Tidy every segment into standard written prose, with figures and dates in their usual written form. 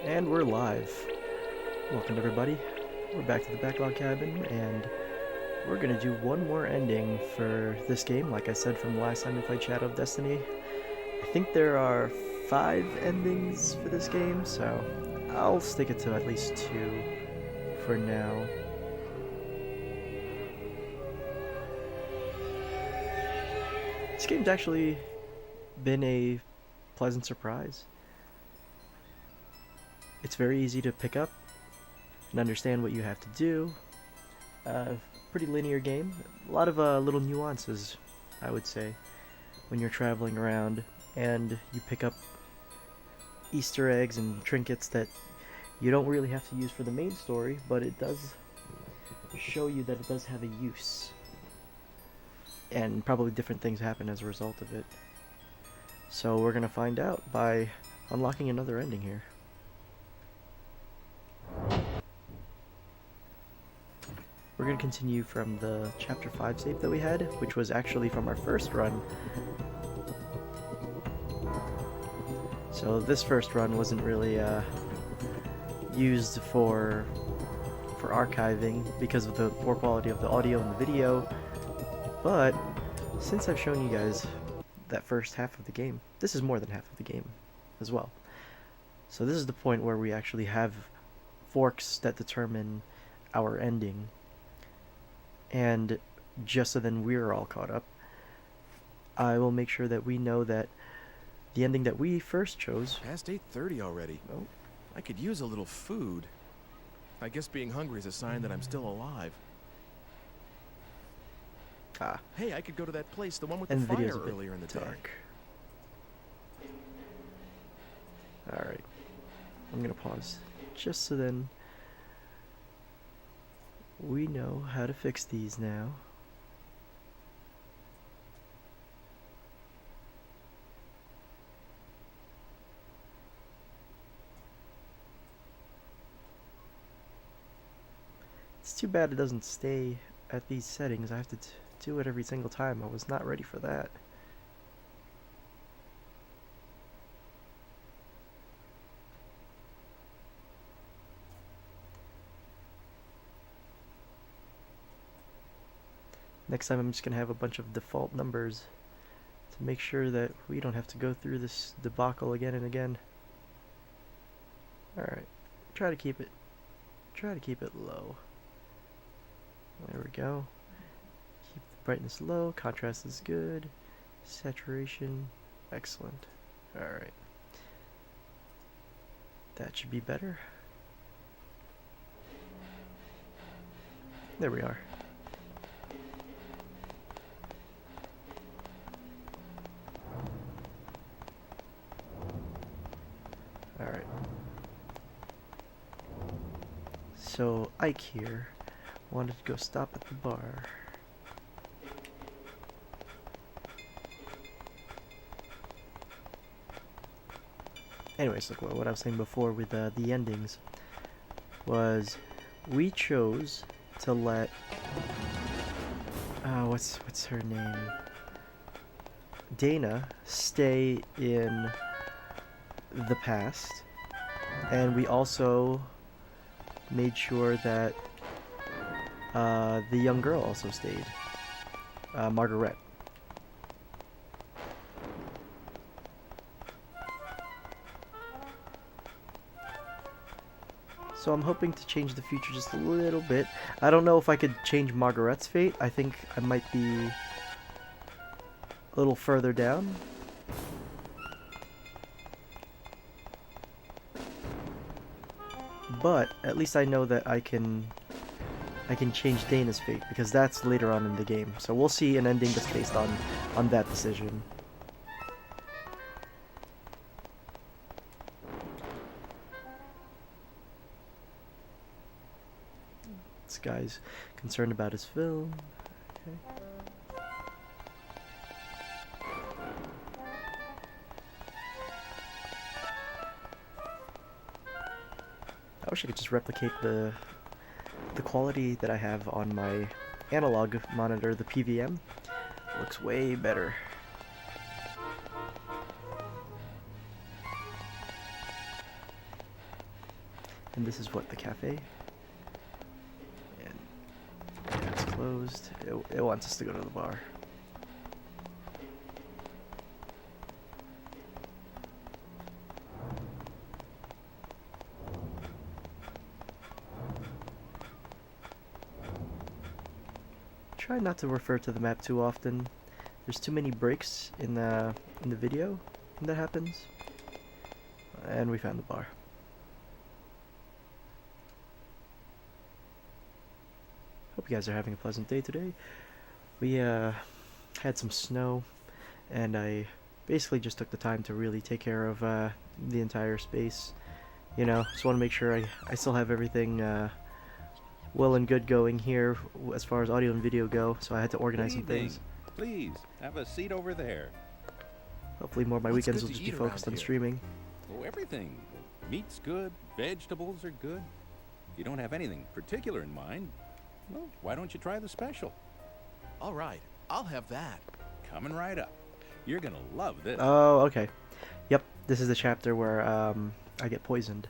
And we're live. Welcome everybody. We're back to the Backlog cabin, and we're gonna do one more ending for this game. Like I said from the last time we played Shadow of Destiny, I think there are 5 endings for this game, so I'll stick it to at least 2 for now. This game's actually been a pleasant surprise. It's very easy to pick up and understand what you have to do. Pretty linear game. A lot of little nuances, I would say, when you're traveling around and you pick up Easter eggs and trinkets that you don't really have to use for the main story, but it does show you that it does have a use. And probably different things happen as a result of it. So we're gonna find out by unlocking another ending here. We're going to continue from the Chapter 5 save that we had, which was actually from our first run. So this first run wasn't really used for archiving because of the poor quality of the audio and the video, but since I've shown you guys that first half of the game, this is more than half of the game as well. So this is the point where we actually have forks that determine our ending. And just so then we're all caught up, I will make sure that we know that the ending that we first chose... Past 8:30 already. Oh. I could use a little food. I guess being hungry is a sign that I'm still alive. Ah. Hey, I could go to that place, the one with And the the video's fire a bit earlier in the dark. Alright. I'm gonna pause. Just so then... we know how to fix these now. It's too bad it doesn't stay at these settings. I have to do it every single time. I was not ready for that. Next time I'm just going to have a bunch of default numbers to make sure that we don't have to go through this debacle again and again. Alright, try to keep it low. There we go. Keep the brightness low, contrast is good, saturation, excellent. Alright. That should be better. There we are. Alright. So, Ike here wanted to go stop at the bar. Anyways, look, what I was saying before with the endings was we chose to let... what's her name? Dana stay in the past, and we also made sure that the young girl also stayed, Margaret. So I'm hoping to change the future just a little bit. I don't know if I could change Margaret's fate. I think I might be a little further down. But at least I know that I can change Dana's fate, because that's later on in the game. So we'll see an ending that's based on that decision. This guy's concerned about his film. Okay. I wish I could just replicate the quality that I have on my analog monitor, the PVM. It looks way better. And this is what, the cafe? And that's closed. It wants us to go to the bar. Try not to refer to the map too often. There's too many breaks in the video when that happens. And we found the bar. Hope you guys are having a pleasant day today. We had some snow, and I basically just took the time to really take care of the entire space. You know, just want to make sure I still have everything well and good going here as far as audio and video go, so I had to organize some things. Please, have a seat over there. Hopefully more of my What's weekends good will to just be eat focused around on here? streaming. Oh, everything. Meat's good, vegetables are good. You don't have anything particular in mind? Well, why don't you try the special? All right, I'll have that. Coming right up. You're gonna love this. Oh, okay. Yep, this is the chapter where I get poisoned.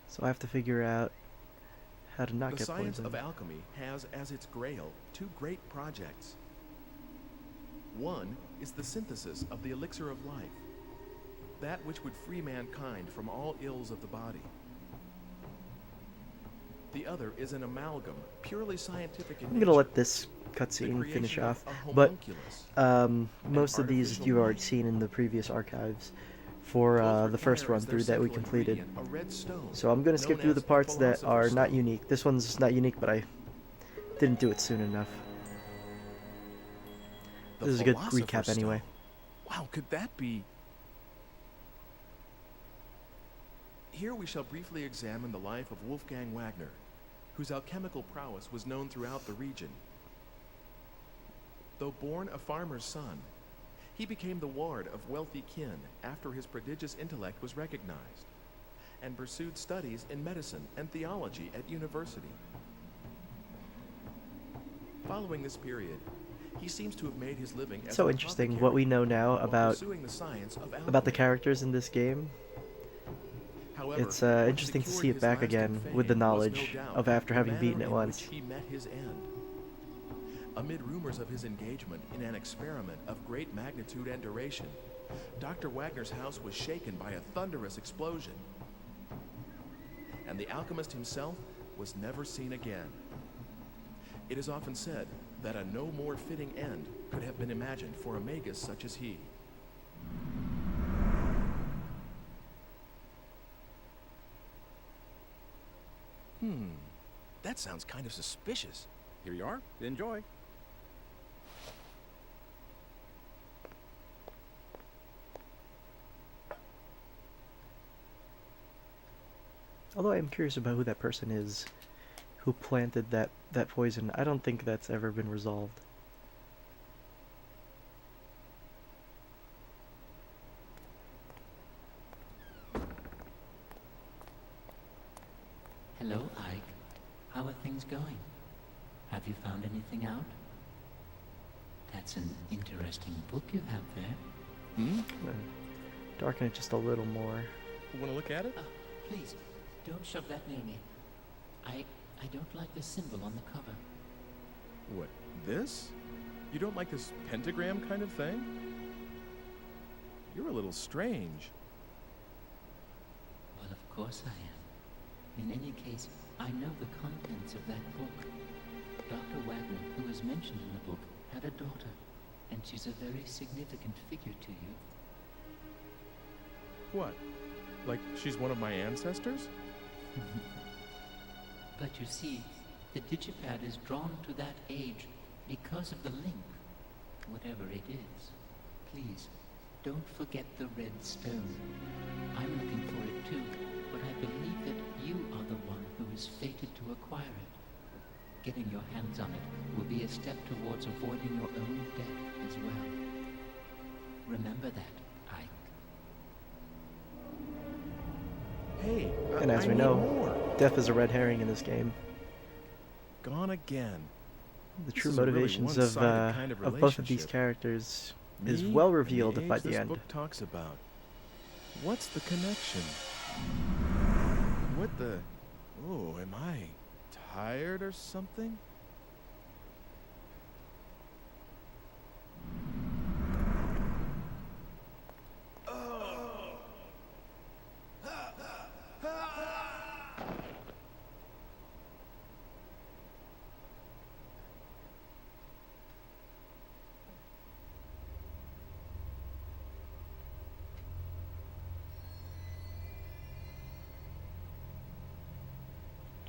So I have to figure out how to not The get science poisoned. of alchemy has as its grail two great projects. One is the synthesis of the elixir of life, that which would free mankind from all ills of the body. The other is an amalgam, purely scientific in I'm gonna nature, let this the cutscene finish creation off, of a but homunculus. most of these artificial you've already mind. seen in the previous archives for Both the first require run as their through that we central completed. ingredient a red stone, So I'm gonna skip known through the as parts that are philosopher's not stone. unique. This one's not unique, but I didn't do it soon enough. The This is a good philosopher's recap anyway. Stone. Wow, could that be? Here we shall briefly examine the life of Wolfgang Wagner, whose alchemical prowess was known throughout the region. Though born a farmer's son, he became the ward of wealthy kin after his prodigious intellect was recognized, and pursued studies in medicine and theology at university. Following this period, he seems to have made his living as So an interesting apothecary what we know now while about pursuing the science of the alchemy. characters in this game. However, It's what interesting to secured see it his back lasting again fame with the was, no knowledge doubt, of after the having manner beaten it in once. which he met his end. Amid rumors of his engagement in an experiment of great magnitude and duration, Dr. Wagner's house was shaken by a thunderous explosion, and the alchemist himself was never seen again. It is often said that a no more fitting end could have been imagined for a magus such as he. That sounds kind of suspicious. Here you are. Enjoy. Although I am curious about who that person is who planted that poison. I don't think that's ever been resolved. Hello, Ike. How are things going? Have you found anything out? That's an interesting book you have there. Darken it just a little more. You want to look at it? Oh, please, don't shove that near me. I don't like the symbol on the cover. What, this? You don't like this pentagram kind of thing? You're a little strange. Well, of course I am. In any case, I know the contents of that book. Dr. Wagner, who is mentioned in the book, had a daughter, and she's a very significant figure to you. What? Like she's one of my ancestors? But you see, the digipad is drawn to that age because of the link, whatever it is. Please, don't forget the red stone. I'm looking for it too, but I believe that you are the one who is fated to acquire it. Getting your hands on it will be a step towards avoiding your own death as well. Remember that, Ike. Hey, And as I we need know, more. death is a red herring in this game. Gone again. The This true is a really motivations one-sided kind of both of these relationship. characters, is Me well and revealed age by the this end. book talks about. What's the connection? What the... Oh, am I tired or something?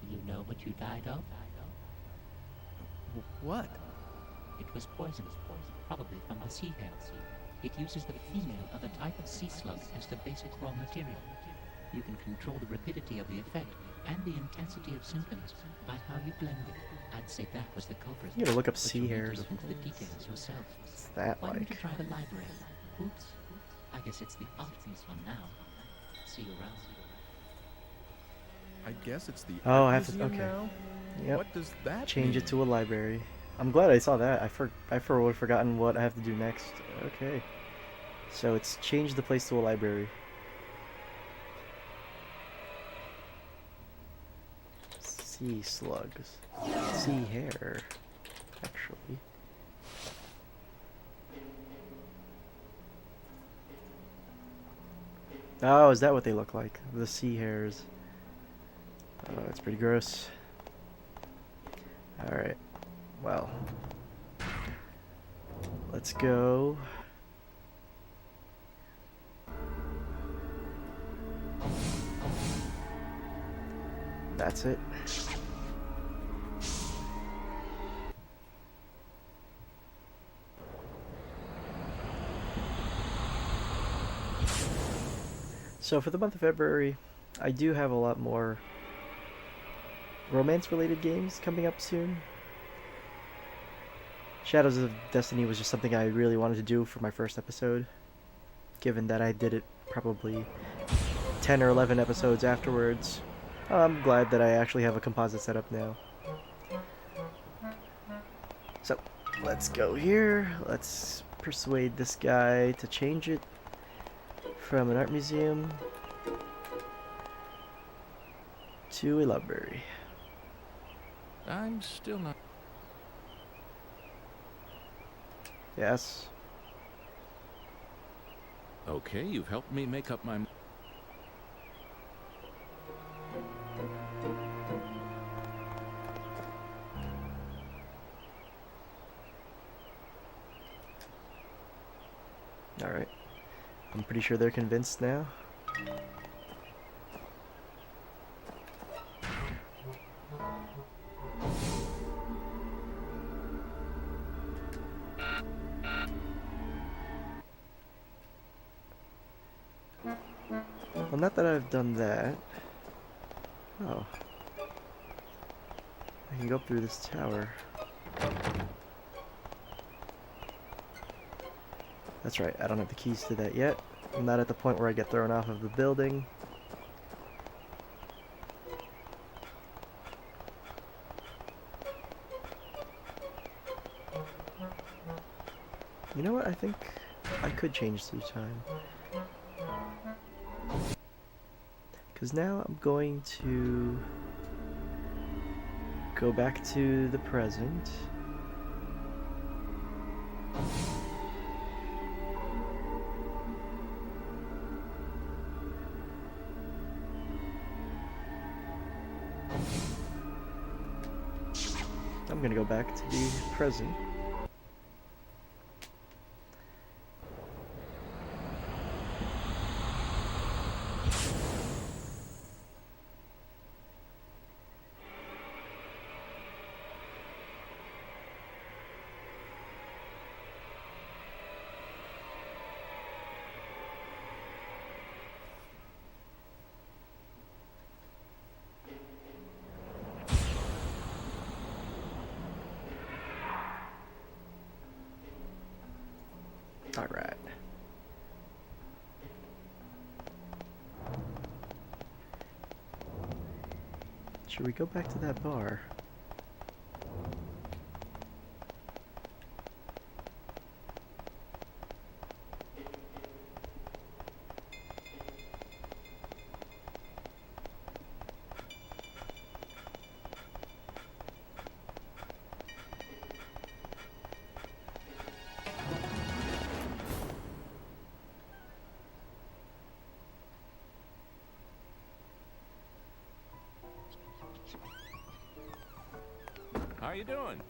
Do you know what you died of? What? It was poisonous, probably from the sea hare. It uses the female of a type of sea slug as the basic raw material. You can control the rapidity of the effect and the intensity of symptoms by how you blend it. I'd say that was the culprit. You gotta look up but sea you'll need to hares. look into the details yourself. What's that Why don't you like? try the library? Oops. I guess it's the art one now. See you around. I guess it's the Oh, art I have to. museum Okay. now? Yep. What does that Change mean? it to a library. I'm glad I saw that. I would have forgotten what I have to do next. Okay. So it's change the place to a library. Sea slugs. Sea hare. Actually. Oh, is that what they look like? The sea hares. Oh, that's pretty gross. Alright. Well. Let's go. That's it. So for the month of February, I do have a lot more romance-related games coming up soon. Shadows of Destiny was just something I really wanted to do for my first episode, given that I did it probably 10 or 11 episodes afterwards. I'm glad that I actually have a composite setup now. So, let's go here. Let's persuade this guy to change it from an art museum to a library. I'm still not... Yes. Okay, you've helped me make up my... Alright. I'm pretty sure they're convinced now. Well, not that I've done that. Oh. I can go up through this tower. That's right, I don't have the keys to that yet. I'm not at the point where I get thrown off of the building. You know what, I think I could change through time. Because now I'm going to go back to the present. I'm gonna go back to the present. Alright. Should we go back to that bar? How you doing?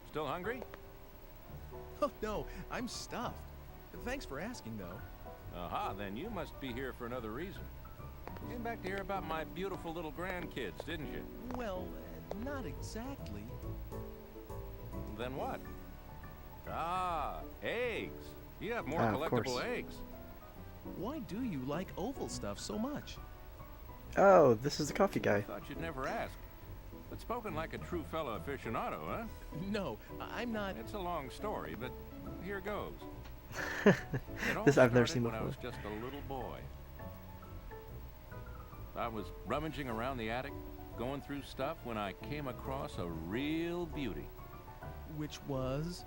Still hungry? Oh, no, I'm stuffed. Thanks for asking, though. Aha, then you must be here for another reason. Came back to hear about my beautiful little grandkids, didn't you? Well, not exactly. Then what? Ah, eggs. You have more Of course. collectible eggs. Why do you like oval stuff so much? Oh, this is the coffee guy. Thought you'd never ask. But spoken like a true fellow aficionado, huh? No, I'm not. It's a long story, but here goes. It all This I've never started seen when I before. was just a little boy. I was rummaging around the attic, going through stuff, when I came across a real beauty. Which was?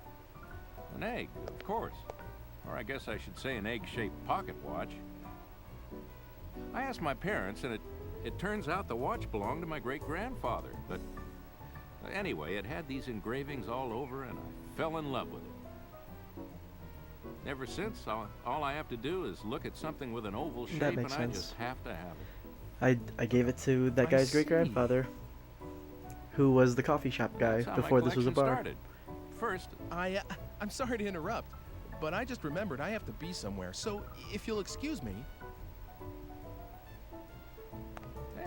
An egg, of course. Or I guess I should say an egg-shaped pocket watch. I asked my parents, and it turns out the watch belonged to my great-grandfather. But anyway, it had these engravings all over, and I fell in love with it. Ever since, all I have to do is look at something with an oval shape, That and makes I sense. just have to have it. I gave it to that I guy's see. great-grandfather, who was the coffee shop guy That's how before my this was a collection bar. started. First, I'm sorry to interrupt, but I just remembered I have to be somewhere, so if you'll excuse me.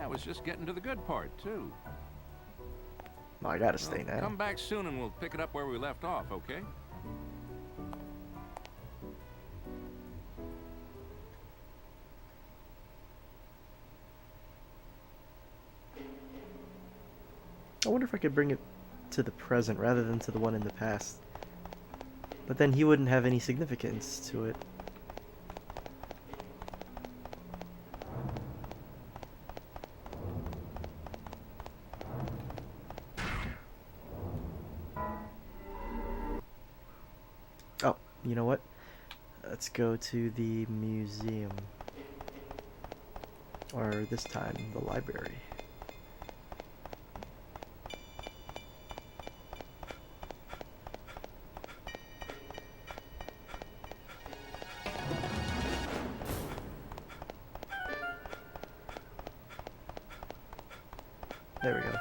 I was just getting to the good part, too. I gotta stay now. Come back soon and we'll pick it up where we left off, okay? I wonder if I could bring it to the present rather than to the one in the past. But then he wouldn't have any significance to it. Oh, you know what? Let's go to the museum. Or this time, the library. There we go.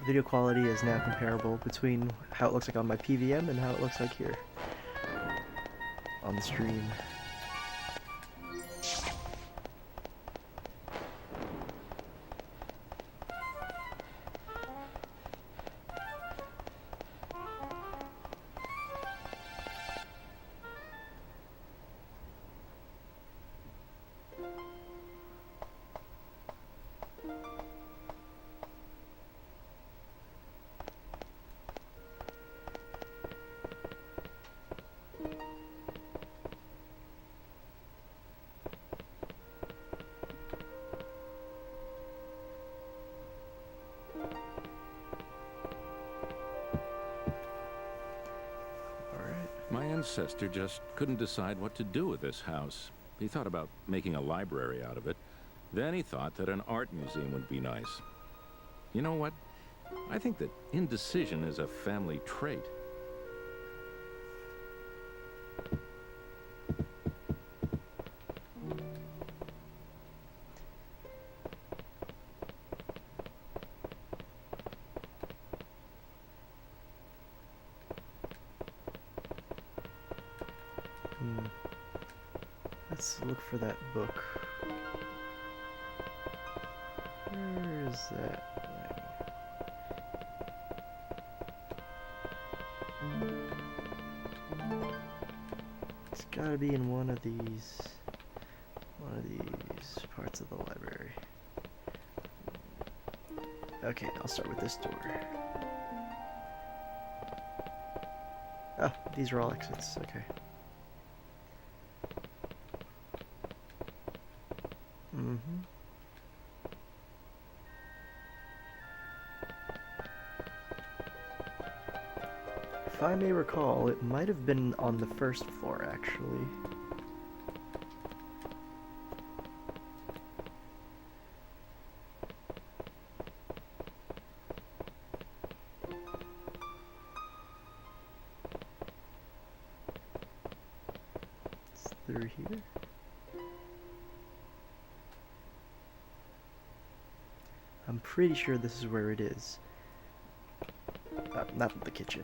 Video quality is now comparable between how it looks like on my PVM and how it looks like here on the stream. My ancestor just couldn't decide what to do with this house. He thought about making a library out of it. Then he thought that an art museum would be nice. You know what? I think that indecision is a family trait. Let's look for that book. Where is that thing? It's gotta be in one of these parts of the library. Okay, I'll start with this door. Oh, these are all exits, okay. If I may recall, it might have been on the first floor, actually. It's through here. I'm pretty sure this is where it is. not the kitchen.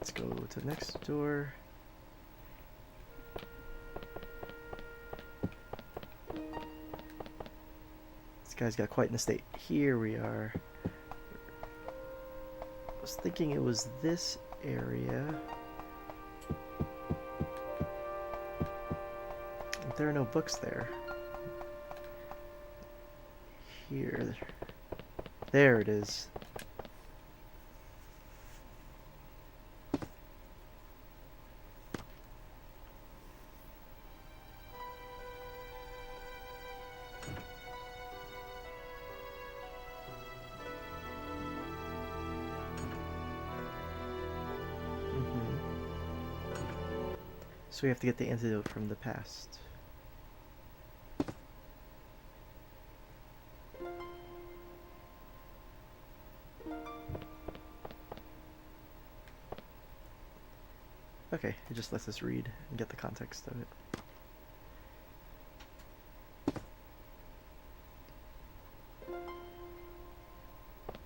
Let's go to the next door. This guy's got quite an estate. Here we are. I was thinking it was this area. But there are no books there. Here. There it is. So we have to get the antidote from the past. Okay, it just lets us read and get the context of it.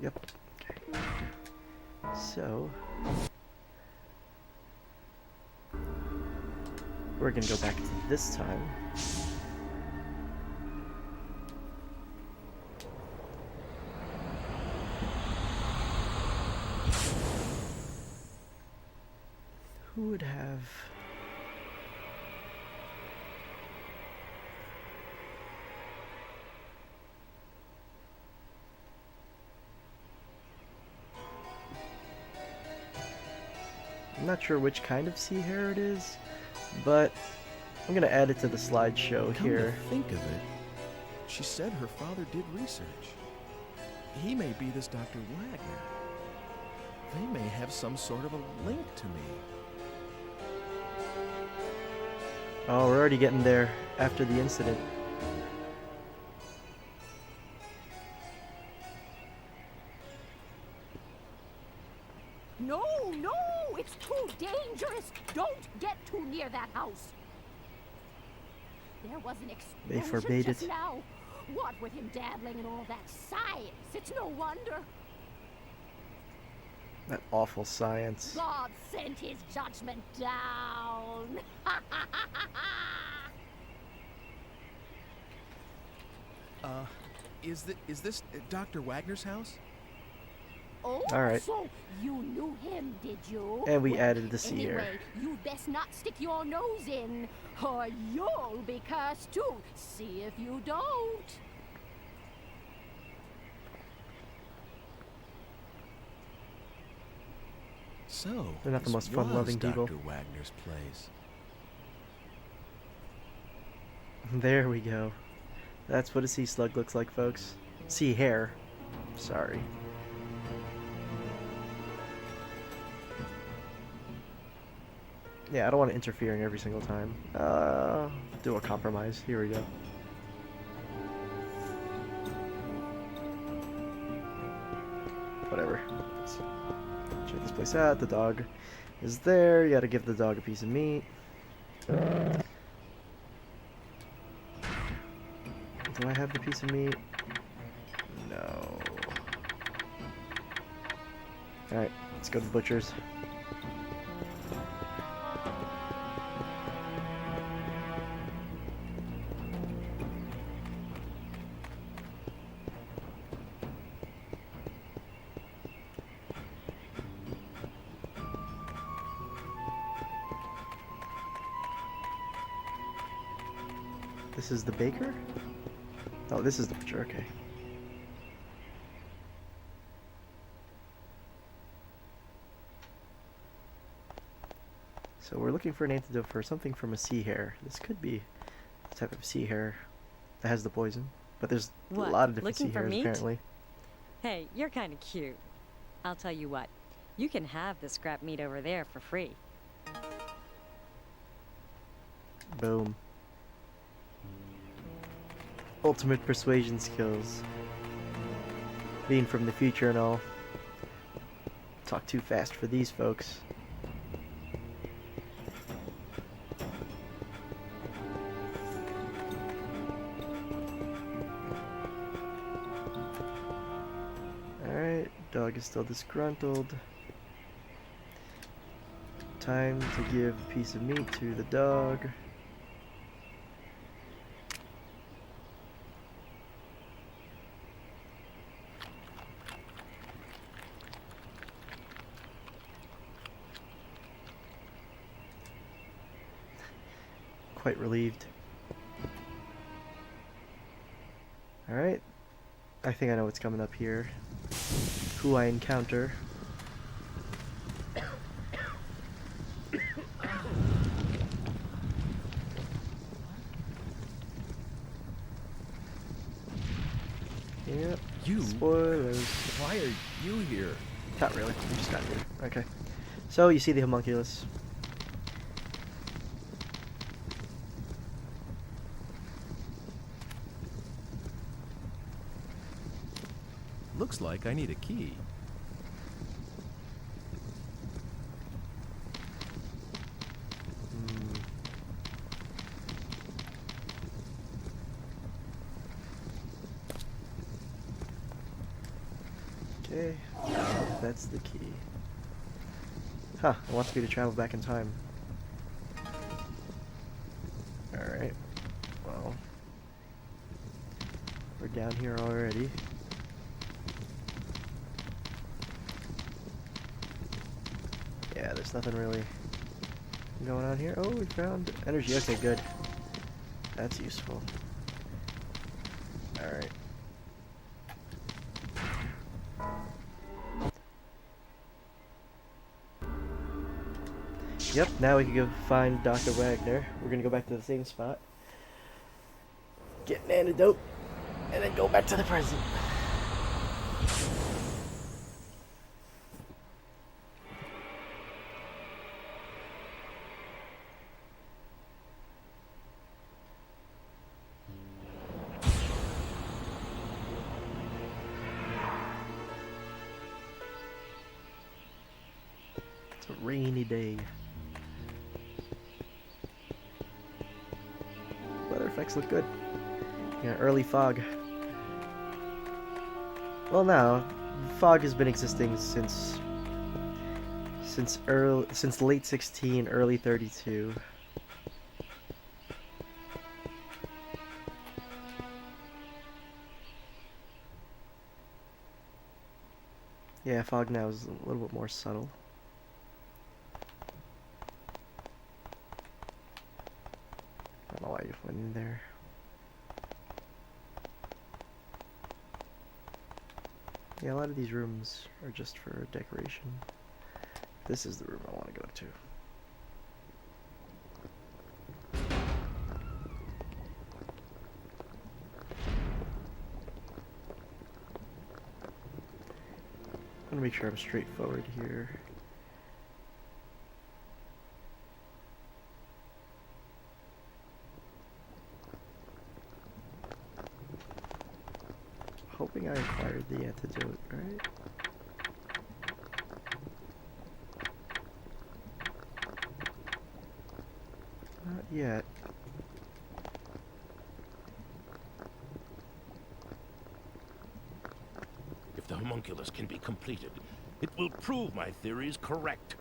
Yep. Okay. So we're gonna go back to this time. Who would have... I'm not sure which kind of sea hare it is, but I'm gonna add it to the slideshow Come here. to think of it, she said her father did research. He may be this Dr. Wagner. They may have some sort of a link to me. Oh, we're already getting there after the incident. No, no, it's too dangerous. Don't get too near that house. There was an They explosion forbade just it. now. What with him dabbling in all that science? It's no wonder. That awful science. God sent his judgment down. Is this Dr. Wagner's house? Oh, All right. so you knew him, did you? And we Well, added the sea hare. Anyway, you'd best not stick your nose in, or you'll be cursed too. See if you don't. So, They're not the this most fun-loving was people. Dr. Wagner's place. There we go. That's what a sea slug looks like, folks. Sea hare. Sorry. Yeah, I don't want it interfering every single time. Do a compromise. Here we go. Whatever. Let's check this place out. The dog is there. You gotta give the dog a piece of meat. Do I have the piece of meat? No. Alright, let's go to the butcher's. This is the baker? Oh, this is the butcher, okay. So we're looking for an antidote for something from a sea hare. This could be the type of sea hare that has the poison. But there's What, a lot of different looking sea for hares meat? apparently. Hey, you're kind of cute. I'll tell you what, you can have the scrap meat over there for free. Boom. Ultimate persuasion skills. Being from the future and all. Talk too fast for these folks. Alright, dog is still disgruntled. Time to give a piece of meat to the dog. Quite relieved. Alright. I think I know what's coming up here. Who I encounter. Yep. You? Spoilers. Why are you here? Not really. We just got here. Okay. So you see the homunculus. Looks like I need a key. Okay, that's the key. Huh, it wants me to travel back in time. Alright, well, we're down here already. Yeah, there's nothing really going on here. Oh, we found energy. Okay, good. That's useful. Alright. Yep, now we can go find Dr. Wagner. We're gonna go back to the same spot. Get an antidote, and then go back to the present. It's a rainy day. Weather effects look good. Yeah, early fog. Well, now fog has been existing since late 16, early 32. Yeah, fog now is a little bit more subtle. I don't know why you went in there. Yeah, a lot of these rooms are just for decoration. This is the room I want to go to. I'm gonna make sure I'm straightforward here. Hoping I acquired the antidote, right? Not yet. If the homunculus can be completed, it will prove my theories correct.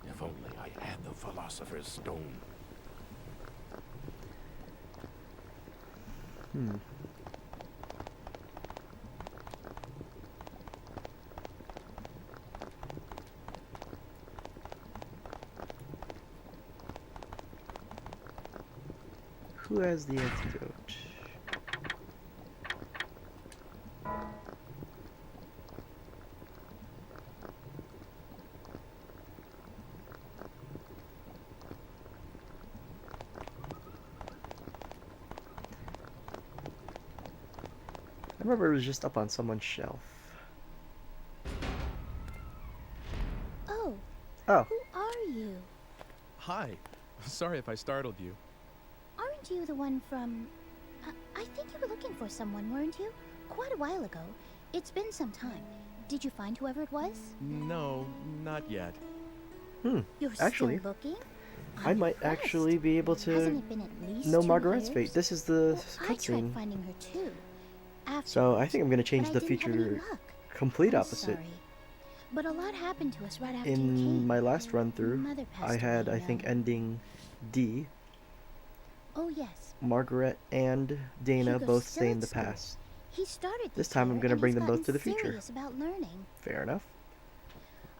If only I had the Philosopher's Stone. Who has the antidote? I remember it was just up on someone's shelf. Oh. Oh. Who are you? Hi. Sorry if I startled you. Aren't you the one from... I think you were looking for someone, weren't you? Quite a while ago. It's been some time. Did you find whoever it was? No, not yet. You're Actually, still looking? I I'm might impressed. actually be able Hasn't to it been at least know 2 Margaret's years? fate. This is the Well, I tried cutscene. finding her too. So I Afterwards, think I'm gonna change but the I didn't have any feature luck. complete I'm opposite. sorry. But a lot happened to us right after you In came. my last run through, Mother passed I had, away, I think, know. ending D. Oh yes. Margaret and Dana Hugo's both still stay in at the school. past. He started This this time I'm year, gonna and bring he's them both gotten to the future. serious about learning. Fair enough.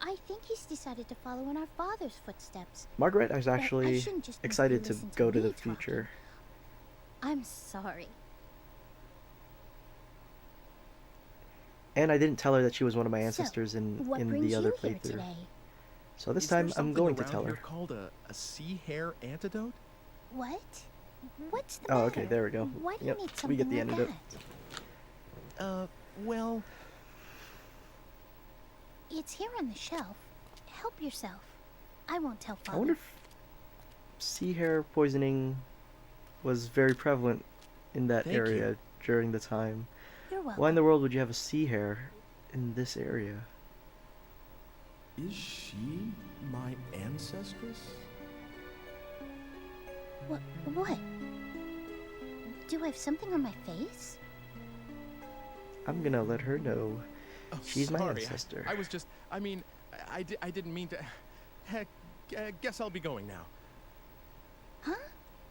I think he's decided to follow in our father's footsteps. Margaret is But I actually shouldn't just make you excited to listen go to me the talking. future. I'm sorry. And I didn't tell her that she was one of my So, ancestors what in brings the other you here playthrough. today? So this Is there time I'm something going to around tell here her. called a sea hare antidote? What? What's the Oh, matter? okay, there we go. Why do Yep, you need we something get the like antidote. that? Well, It's here on the shelf. Help yourself. I won't tell I Father. wonder if sea hare poisoning was very prevalent in that Thank you. area during the time. You're welcome. Why in the world would you have a sea hare in this area? is she my ancestress? What? Do I have something on my face? I'm gonna let her know. Oh, She's my sorry. ancestor. I was just, I mean, I didn't mean to. Heck, guess I'll be going now. Huh?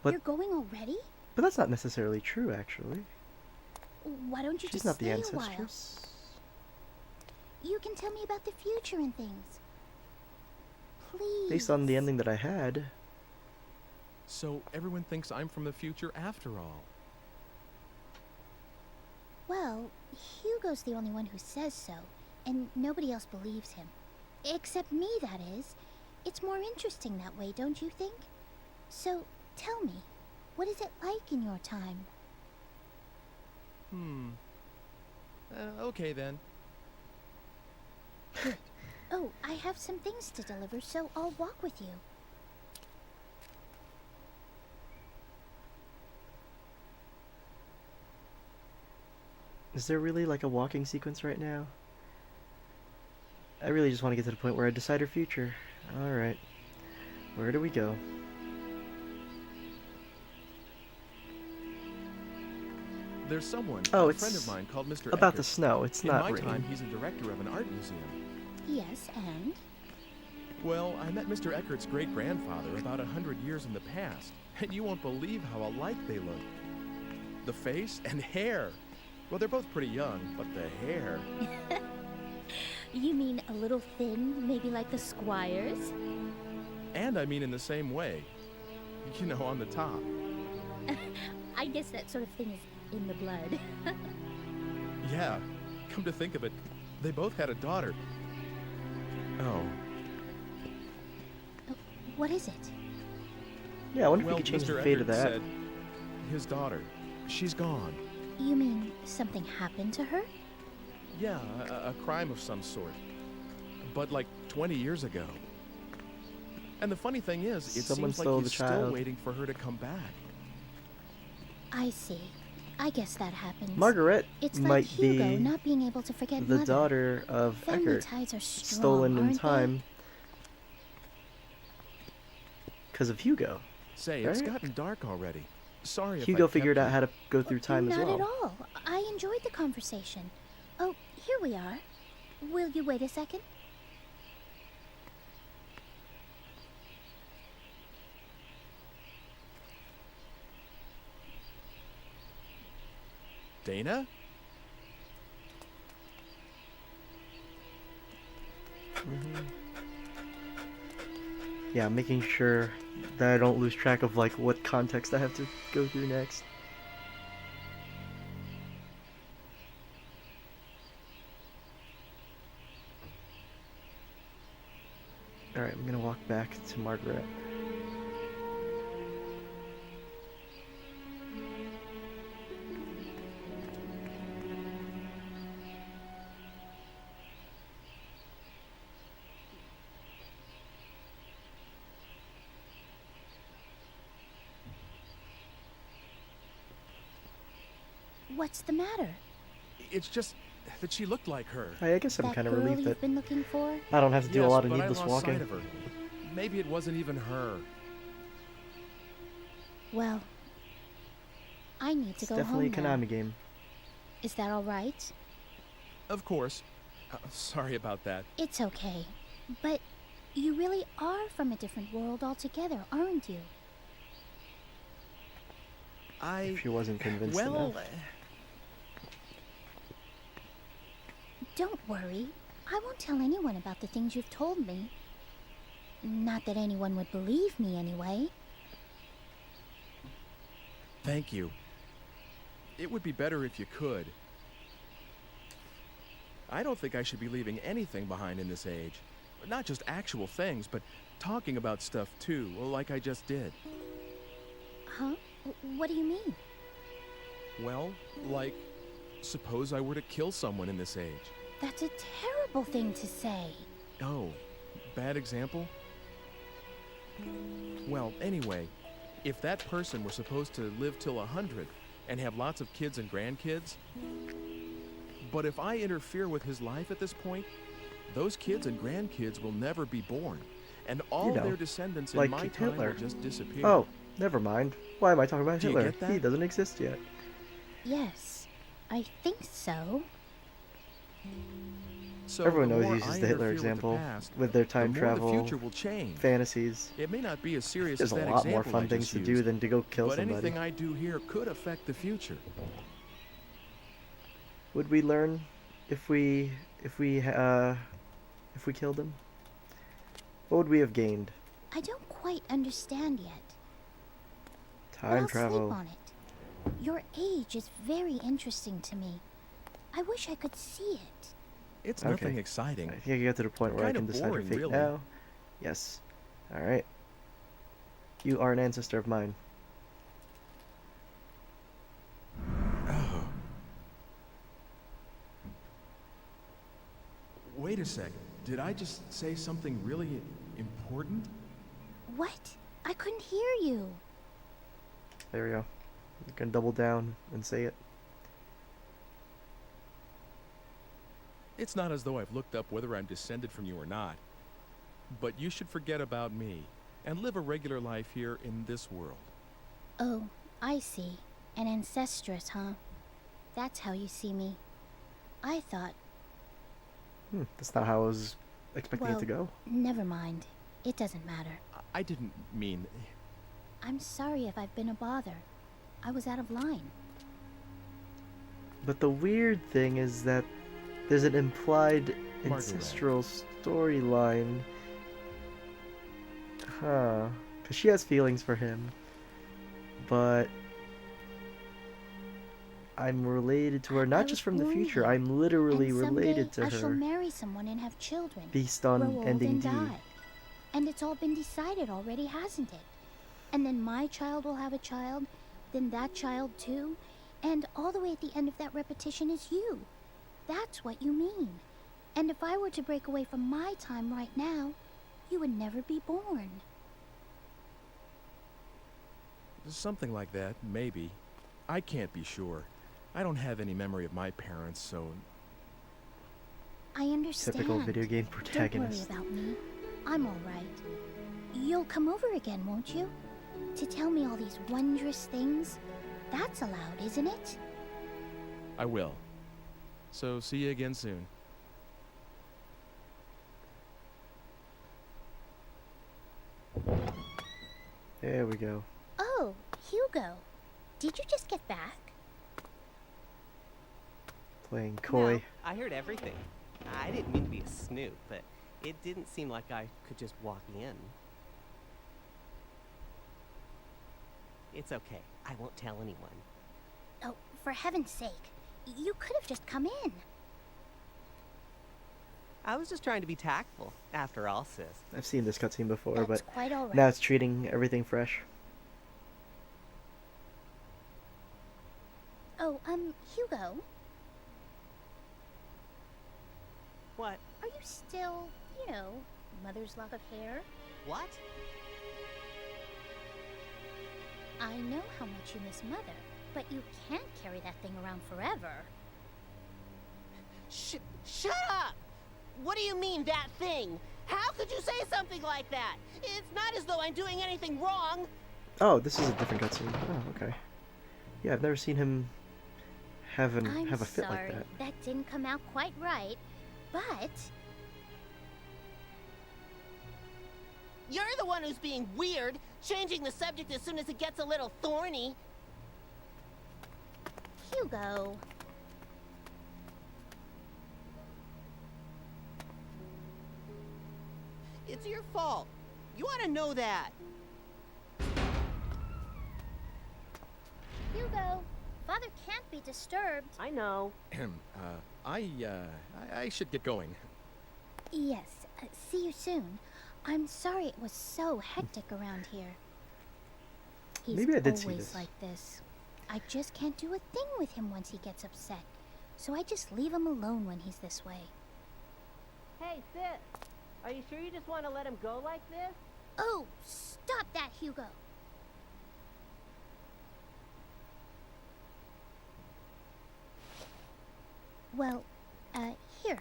But- You're going already? But that's not necessarily true, actually. Why don't you She's just not the stay a while? ancestress. You can tell me about the future and things. Please. Based on the ending that I had, So everyone thinks I'm from the future after all. Well, Hugo's the only one who says so, and nobody else believes him. Except me, that is. It's more interesting that way, don't you think? So, tell me, what is it like in your time? Okay then. Oh, I have some things to deliver, so I'll walk with you. is there really like a walking sequence right now? I really just want to get to the point where I decide her future. Alright. Where do we go? There's someone, Oh, a friend it's of mine called Mr. About the Eckert. snow. It's In not my raining. time, he's a director of an art museum. Yes, and? Well, I met Mr. Eckert's great-grandfather about 100 years in the past, and you won't believe how alike they look. The face and hair. Well, they're both pretty young, but the hair. You mean a little thin, maybe like the Squires? And I mean in the same way. You know, on the top. I guess that sort of thing is in the blood. Yeah, come to think of it, they both had a daughter. Oh, What is it? Yeah, I wonder well, if we could change Mr. the fate of Eckert that. said his daughter, she's gone. You mean something happened to her? Yeah, a crime of some sort. But like 20 years ago. And the funny thing is, it Someone seems like stole he's the still child. waiting for her to come back. I see. I guess that happens. Margaret It's might like Hugo be not being able to forget the Mother. daughter of Family Eckert, ties are strong, stolen in aren't time because of Hugo. Say, it's Right. gotten dark already. Sorry if Hugo I kept figured out you. how to go through they? time as Not well. at all. I enjoyed the conversation. Oh, here we are. Will you wait a second? Dana? Yeah, making sure that I don't lose track of like what context I have to go through next. Alright, I'm gonna walk back to Margaret. What's the matter? It's just that she looked like her. I guess I'm That kind of girl relieved you've that been looking for? I don't have to do a Yes, lot of but needless I lost walking. sight of her. Maybe it wasn't even her. Well, I need to It's go definitely a home now. Konami game. Is that all right? Of course. Sorry about that. It's okay. But you really are from a different world altogether, aren't you? If she wasn't convinced Well, enough. Don't worry. I won't tell anyone about the things you've told me. Not that anyone would believe me anyway. thank you. It would be better if you could. I don't think I should be leaving anything behind in this age. Not just actual things, but talking about stuff too, like I just did. Huh? What do you mean? Well, like, suppose I were to kill someone in this age. That's a terrible thing to say. Oh, bad example? Well, anyway, if that person were supposed to live till 100 and have lots of kids and grandkids, but if I interfere with his life at this point, those kids and grandkids will never be born, and all their descendants in like my time Hitler. will just disappear. Oh, never mind. Why am I talking about Do you Hitler? get that? He doesn't exist yet. Yes, I think so. So Everyone the knows more he uses I the Hitler interfere example past, with their the time more travel the future will change. fantasies. It may not be as serious There's as a that lot more example fun I things just to do used, than to go kill but somebody. anything I do here could affect the future. Would we learn if we killed him? What would we have gained? I don't quite understand yet. But Time I'll travel. sleep on it. Your age is very interesting to me. I wish I could see it. It's Okay. nothing exciting. I think I get to the point where I Kinda can decide her boring, fate really. now. Yes. Alright. You are an ancestor of mine. Oh. Wait a sec. Did I just say something really important? What? I couldn't hear you. There we go. You can double down and say it. It's not as though I've looked up whether I'm descended from you or not. But you should forget about me and live a regular life here in this world. Oh, I see. An ancestress, huh? That's how you see me. I thought, That's not how I was expecting it to go. never mind. It doesn't matter. I didn't mean... I'm sorry if I've been a bother. I was out of line. But the weird thing is that there's an implied Margaret. ancestral storyline. Huh. Because she has feelings for him. But I'm related to her, I not was just from the born future. here, I'm literally and someday related to I shall her. marry someone and have children. Based grow on old ending and D. die. And it's all been decided already, hasn't it? And then my child will have a child, then that child too, and all the way at the end of that repetition is you. That's what you mean. And if I were to break away from my time right now, you would never be born. Something like that, maybe. I can't be sure. I don't have any memory of my parents, so... I understand. Typical video game protagonist. Don't worry about me. I'm all right. You'll come over again, won't you? To tell me all these wondrous things? That's allowed, isn't it? I will. So, see you again soon. There we go. Oh, Hugo. Did you just get back? Playing coy. No, I heard everything. I didn't mean to be a snoop, but it didn't seem like I could just walk in. It's okay. I won't tell anyone. Oh, for heaven's sake. You could have just come in. I was just trying to be tactful, after all, sis. I've seen this cutscene before, That's but quite all right. now it's treating everything fresh. Oh, Hugo, What? are you still, mother's lock of hair? What? I know how much you miss mother, but you can't carry that thing around forever. Shut up! What do you mean, that thing? How could you say something like that? It's not as though I'm doing anything wrong. Oh, this is a different cutscene. Oh, okay. Yeah, I've never seen him have I'm a fit sorry, like that. that didn't come out quite right. but... You're the one who's being weird, changing the subject as soon as it gets a little thorny. Hugo... It's your fault. You ought to know that. Hugo, Father can't be disturbed. I know. I should get going. Yes, see you soon. I'm sorry it was so hectic around here. He's Maybe I did see always this. like this. I just can't do a thing with him once he gets upset. So I just leave him alone when he's this way. Hey, sis. Are you sure you just want to let him go like this? Oh, stop that, Hugo. Well, here.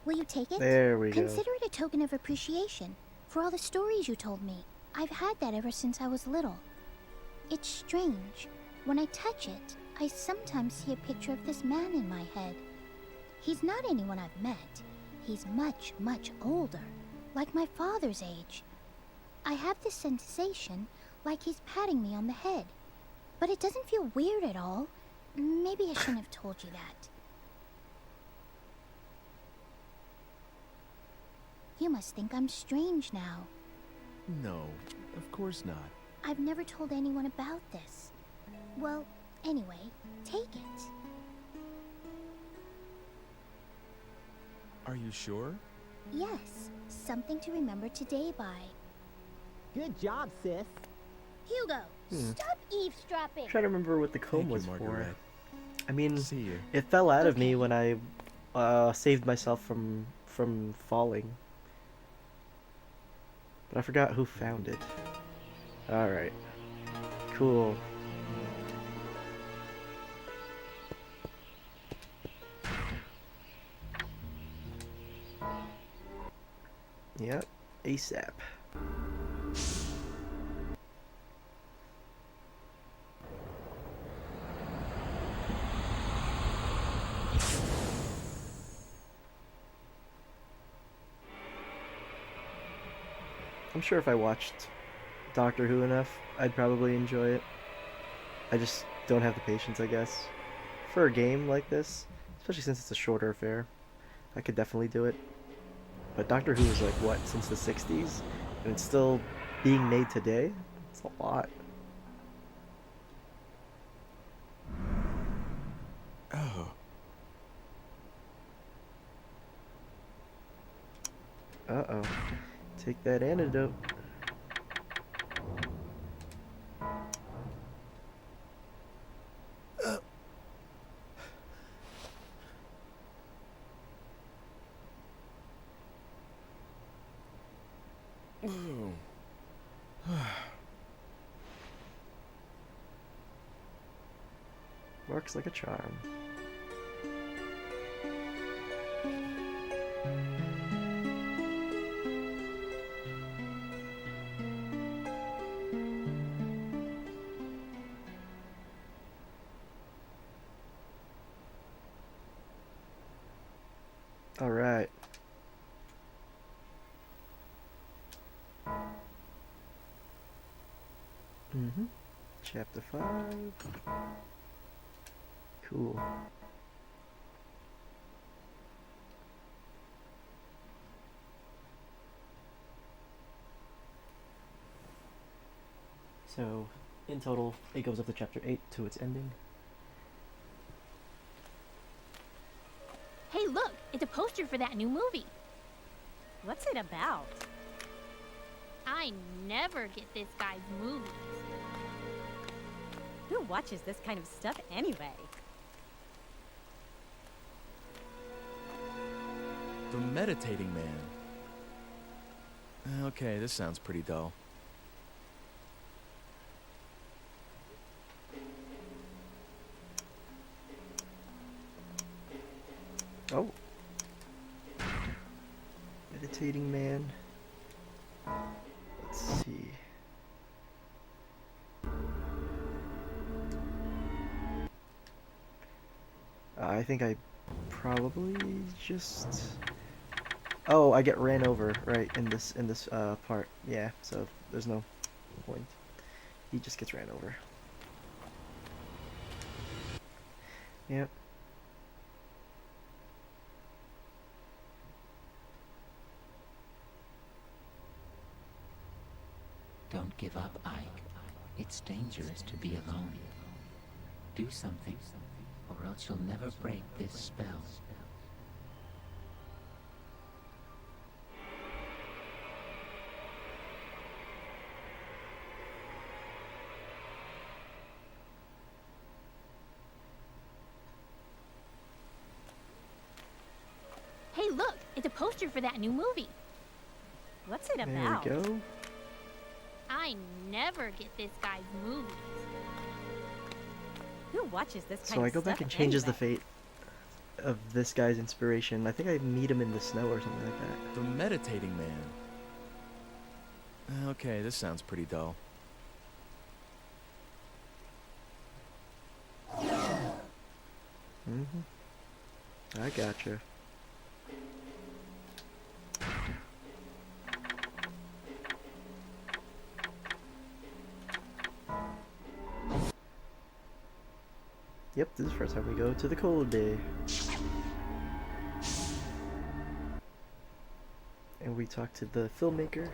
Will you take it? There we go. Consider it a token of appreciation for all the stories you told me. I've had that ever since I was little. It's strange. When I touch it, I sometimes see a picture of this man in my head. He's not anyone I've met. He's much, much older, like my father's age. I have this sensation like he's patting me on the head. But it doesn't feel weird at all. Maybe I shouldn't have told you that. You must think I'm strange now. No, of course not. I've never told anyone about this. Well, anyway, take it. Are you sure? Yes, something to remember today by. Good job, sis. Hugo, stop eavesdropping. I'm trying to remember what the comb Thank you, was for. Margaret. I mean, See you. it fell out of me Okay. when I saved myself from falling. But I forgot who found it. Alright. Cool. Yep, ASAP. I'm sure if I watched Doctor Who enough, I'd probably enjoy it. I just don't have the patience, I guess. For a game like this, especially since it's a shorter affair, I could definitely do it. But Doctor Who is like, what, since the 60s? And it's still being made today? It's a lot. Oh, Uh-oh. Take that antidote. Works like a charm. All right. Chapter 5. Cool. So, in total, it goes up to chapter 8 to its ending. Hey, look! It's a poster for that new movie. What's it about? I never get this guy's movies. Who watches this kind of stuff anyway? The Meditating Man. Okay, this sounds pretty dull. Oh. Meditating Man. Let's see. I think I probably just Oh, I get ran over right in this part. Yeah, so there's no point. He just gets ran over. Yep. Don't give up, Ike. It's dangerous to be alone. Do something, or else you'll never break this spell. Hey, look! It's a poster for that new movie. What's it There about? we go. I never get this guy's movies. Who watches this kind So of I go back stuff and changes the anyway? fate of this guy's inspiration. I think I meet him in the snow or something like that. The meditating man. Okay, this sounds pretty dull. I gotcha. Yep, this is the first time we go to the cold bay. And we talk to the filmmaker.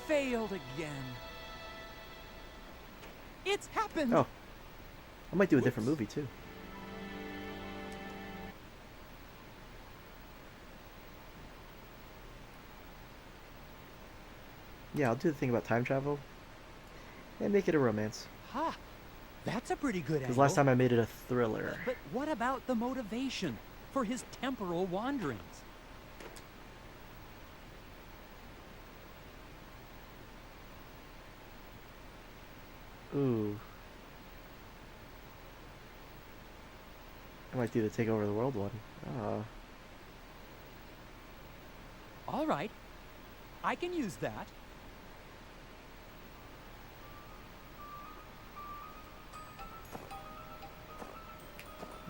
Failed again. It's happened. Oh. I might do a different movie too. Yeah, I'll do the thing about time travel. And make it a romance. Ha! That's a pretty good Because angle. last time I made it a thriller. But what about the motivation for his temporal wanderings? Ooh. I might do the take over the world one. All right. I can use that.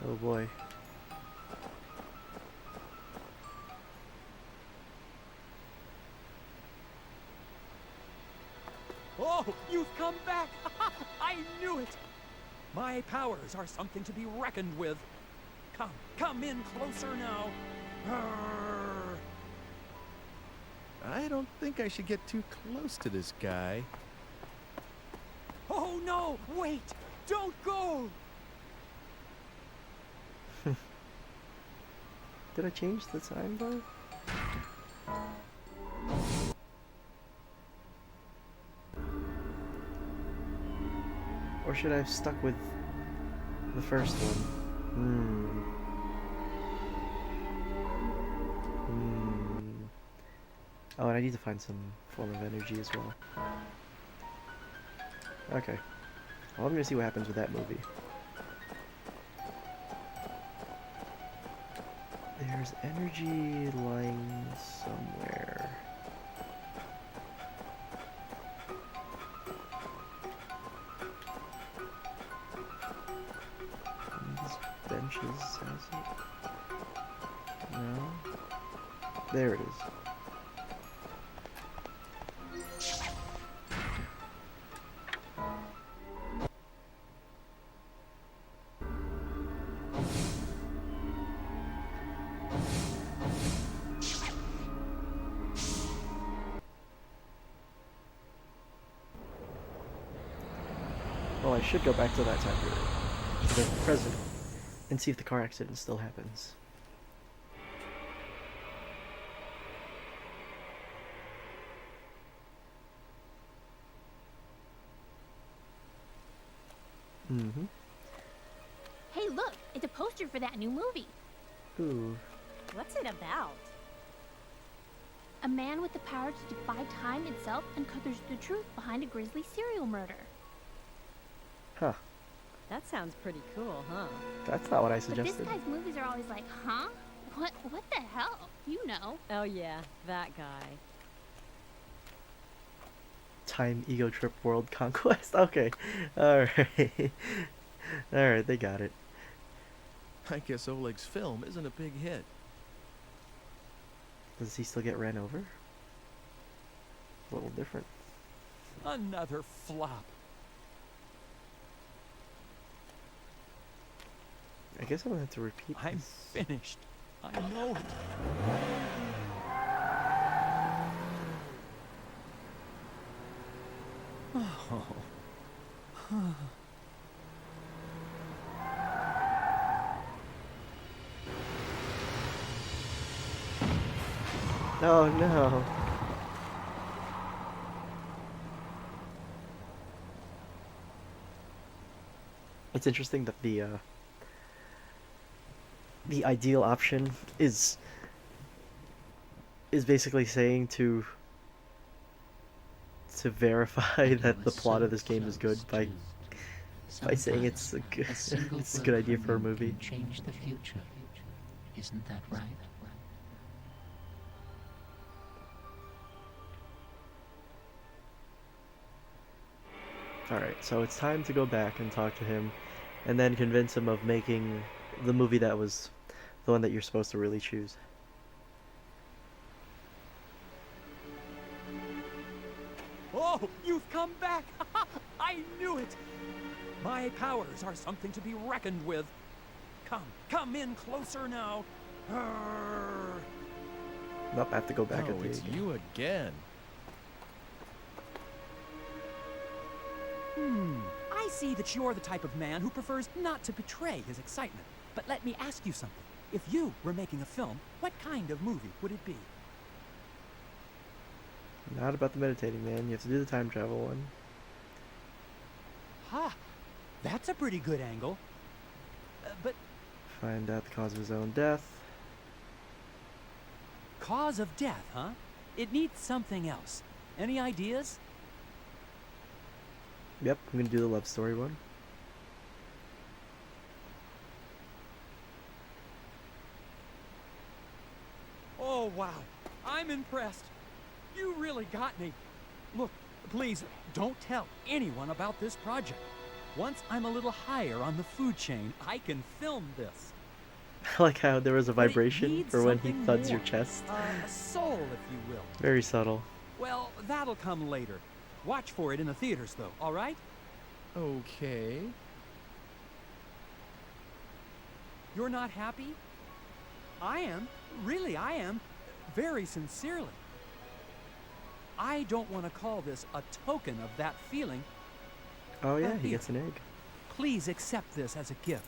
Oh boy. Oh, you've come back! I knew it! My powers are something to be reckoned with. Come in closer now. Arr. I don't think I should get too close to this guy. Oh no! Wait! Don't go! Did I change the time bar? Or should I have stuck with the first one? Oh, and I need to find some form of energy as well. Okay. Well, I'm gonna see what happens with that movie. There's energy lying somewhere. These benches has it? No? There it is. Well, I should go back to that time period, to the present, and see if the car accident still happens. Hey, look! It's a poster for that new movie. Ooh. What's it about? A man with the power to defy time itself uncovers the truth behind a grisly serial murder. Huh. That sounds pretty cool, huh? That's not what I But suggested. this guy's movies are always like, huh? What the hell? You know. Oh yeah, that guy. Time ego trip world conquest. Okay. Alright. Alright, they got it. I guess Oleg's film isn't a big hit. Does he still get ran over? A little different. Another flop. I guess I'm gonna have to repeat I'm this. finished. I know it. Oh. Oh no. It's interesting that the ideal option is basically saying to verify that the plot of this game is good by saying it's a good it's a good idea for a movie. Change the future. Isn't that right? Alright, so it's time to go back and talk to him and then convince him of making the movie that was the one that you're supposed to really choose. Oh, you've come back! I knew it! My powers are something to be reckoned with. Come in closer now. Arr. Nope, I have to go back at Oh, the it's you again. I see that you're the type of man who prefers not to betray his excitement. But let me ask you something. If you were making a film, what kind of movie would it be? Not about the meditating man. You have to do the time travel one. Ha! That's a pretty good angle. But Find out the cause of his own death. cause of death, huh? It needs something else. Any ideas? Yep, I'm gonna do the love story one. Oh, wow. I'm impressed. You really got me. Look, please, don't tell anyone about this project. Once I'm a little higher on the food chain, I can film this. I like how there was a But it vibration needs for when he something thuds more. your chest. A soul, if you will. Very subtle. Well, that'll come later. Watch for it in the theaters, though, all right? Okay. You're not happy? I am. Really, I am. Very sincerely. I don't want to call this a token of that feeling. Oh yeah, But he here, gets an egg. Please accept this as a gift.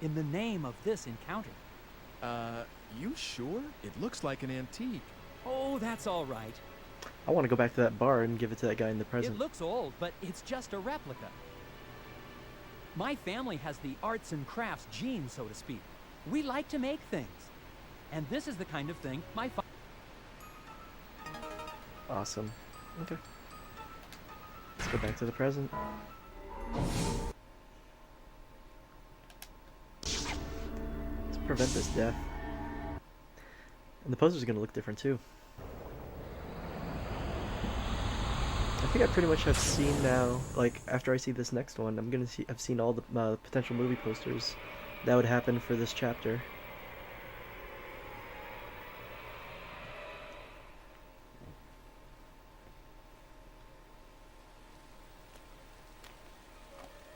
In the name of this encounter. You sure? It looks like an antique. Oh, that's all right. I want to go back to that bar and give it to that guy in the present. It looks old, but it's just a replica. My family has the arts and crafts gene, so to speak. We like to make things. And this is the kind of thing my father... Awesome. Okay. Let's go back to the present. Let's prevent this death. And the poster's gonna look different too. I think I pretty much have seen now, like, after I see this next one, I've seen all the potential movie posters that would happen for this chapter.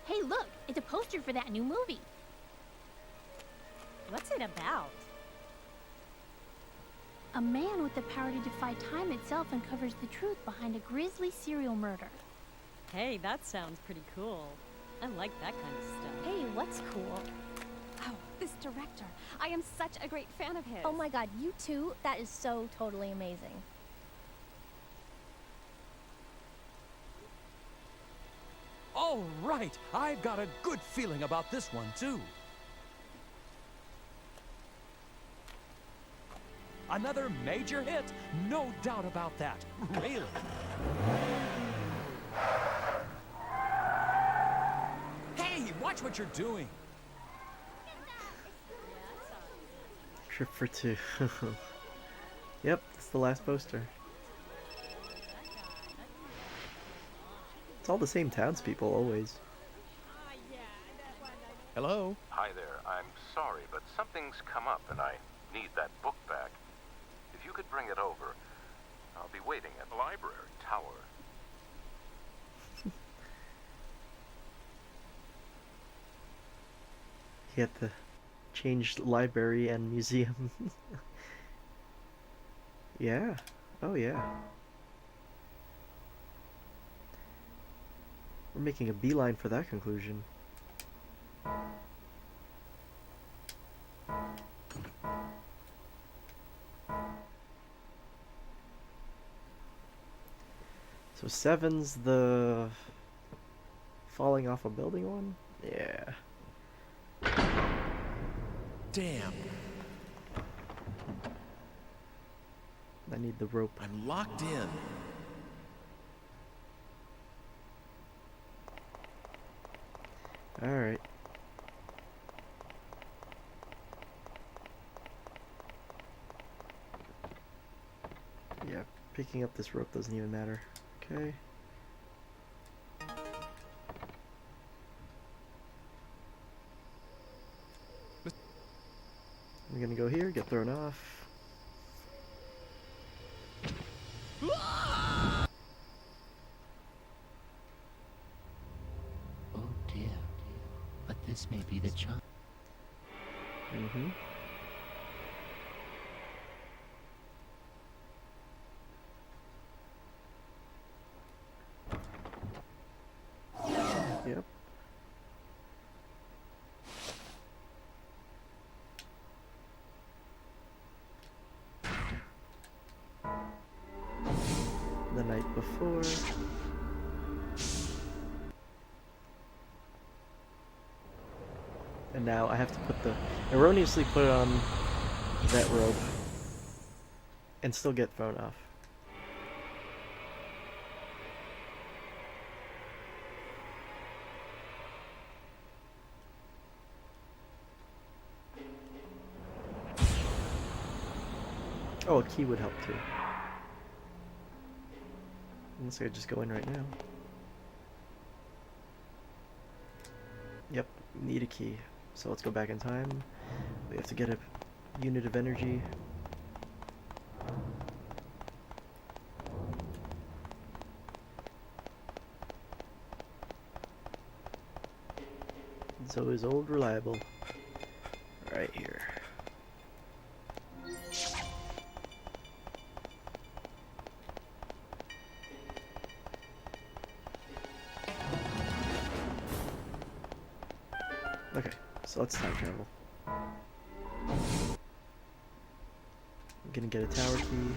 Hey, look, it's a poster for that new movie. What's it about? A man with the power to defy time itself uncovers the truth behind a grisly serial murder. Hey, that sounds pretty cool. I like that kind of stuff. Hey, what's cool? Oh, this director. I am such a great fan of his. Oh my god, you too? That is so totally amazing. All right, I've got a good feeling about this one, too. Another major hit? No doubt about that. Really. Hey, watch what you're doing. Trip for two. Yep, that's the last poster. It's all the same townspeople, always. Hello? Hi there. I'm sorry, but something's come up and I need that book back. If you could bring it over, I'll be waiting at the library tower. You had to change library and museum. Yeah. Oh, yeah. We're making a beeline for that conclusion. So 7's the falling off a building one? Yeah. Damn. I need the rope. I'm locked in. Alright. Yeah, picking up this rope doesn't even matter. Okay. I'm gonna go here, get thrown off. Oh dear. But this may be the chance. Mm-hmm. Yep. The night before. And now I have to put erroneously put it on that rope and still get thrown off. Oh, a key would help too. Unless I could just go in right now. Yep, need a key. So let's go back in time. We have to get a unit of energy. So is old reliable. Right here. Okay, so let's time travel. I'm gonna get a tower key.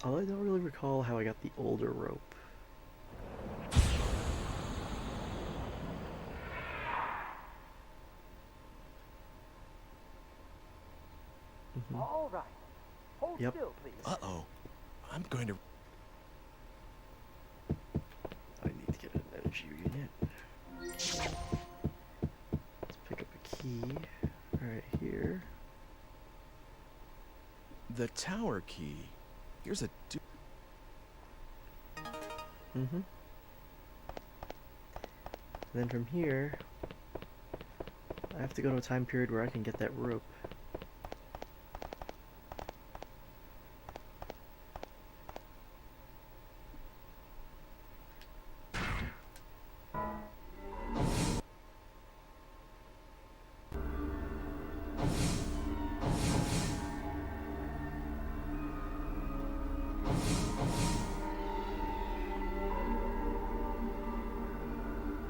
Although I don't really recall how I got the older rope. All right. Hold Yep. still, please. Uh-oh. I'm going to... I need to get an energy unit. Let's pick up a key right here. The tower key. Here's a... Mm-hmm. Then from here, I have to go to a time period where I can get that rope.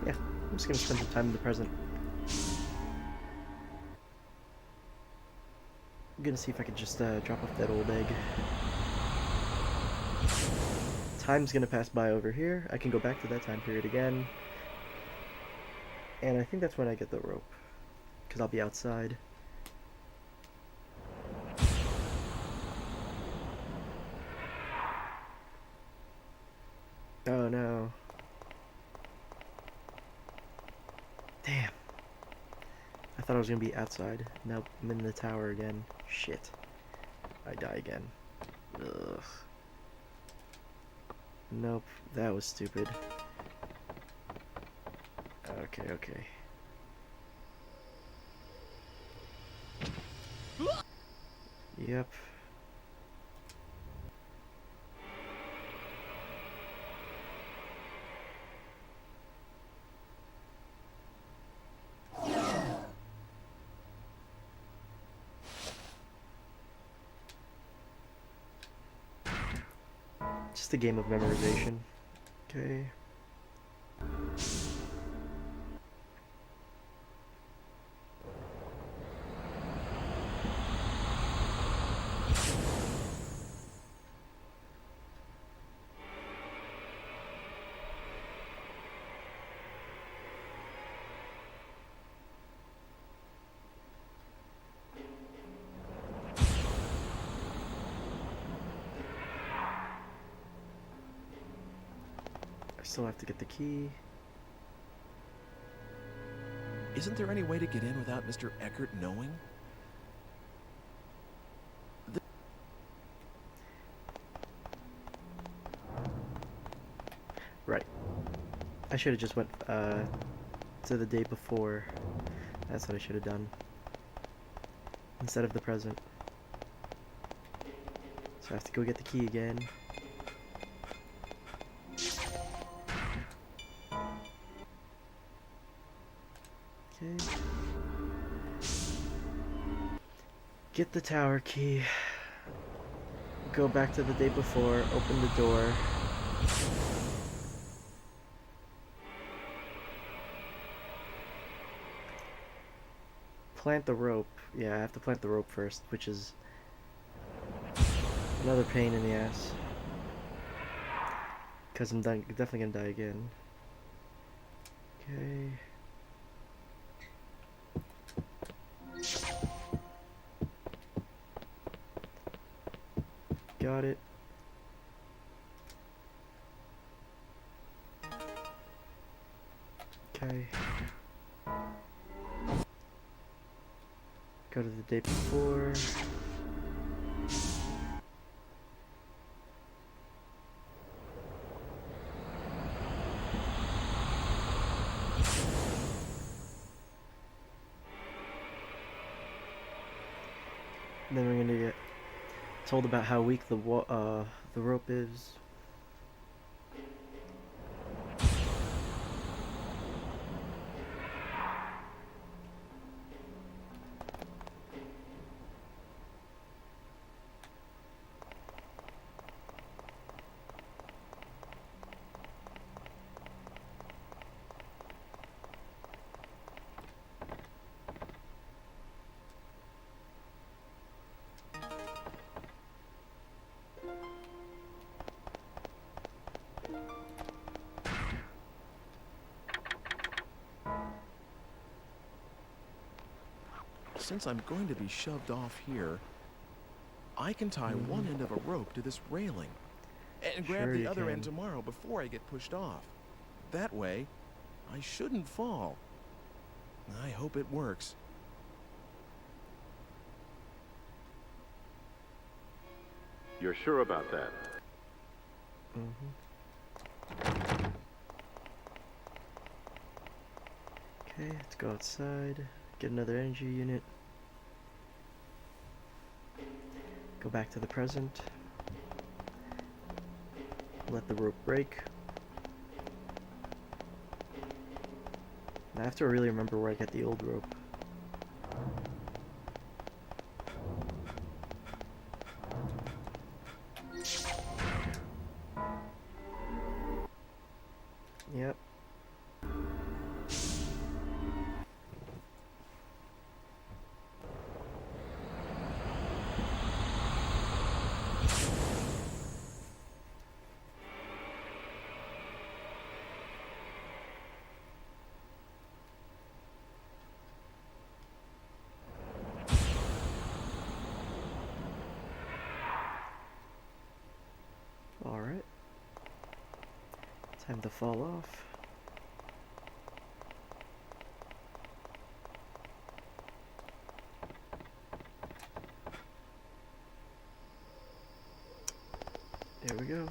Yeah, I'm just gonna spend some time in the present. gonna see if I could just drop off that old egg. Time's gonna pass by over here. I can go back to that time period again. And I think that's when I get the rope. Because I'll be outside. Oh no. Damn. I thought I was gonna be outside. Nope, I'm in the tower again. Shit. I die again. Ugh. Nope, that was stupid. Okay, okay. Yep. Just a game of memorization. Okay. Still have to get the key. Isn't there any way to get in without Mr. Eckert knowing? Right. I should have just went to the day before. That's what I should have done. Instead of the present. So I have to go get the key again. Okay. Get the tower key. Go back to the day before. Open the door. Plant the rope. Yeah, I have to plant the rope first, which is another pain in the ass. Because I'm definitely gonna die again. Okay. Got it. Okay. Go to the day before. Then we're gonna get told about how weak the rope is. Since I'm going to be shoved off here, I can tie one end of a rope to this railing and grab the other end tomorrow before I get pushed off. That way, I shouldn't fall. I hope it works. You're sure about that? Okay, let's go outside. Get another energy unit. Go back to the present. Let the rope break. I have to really remember where I got the old rope. Yep. Time to fall off. There we go.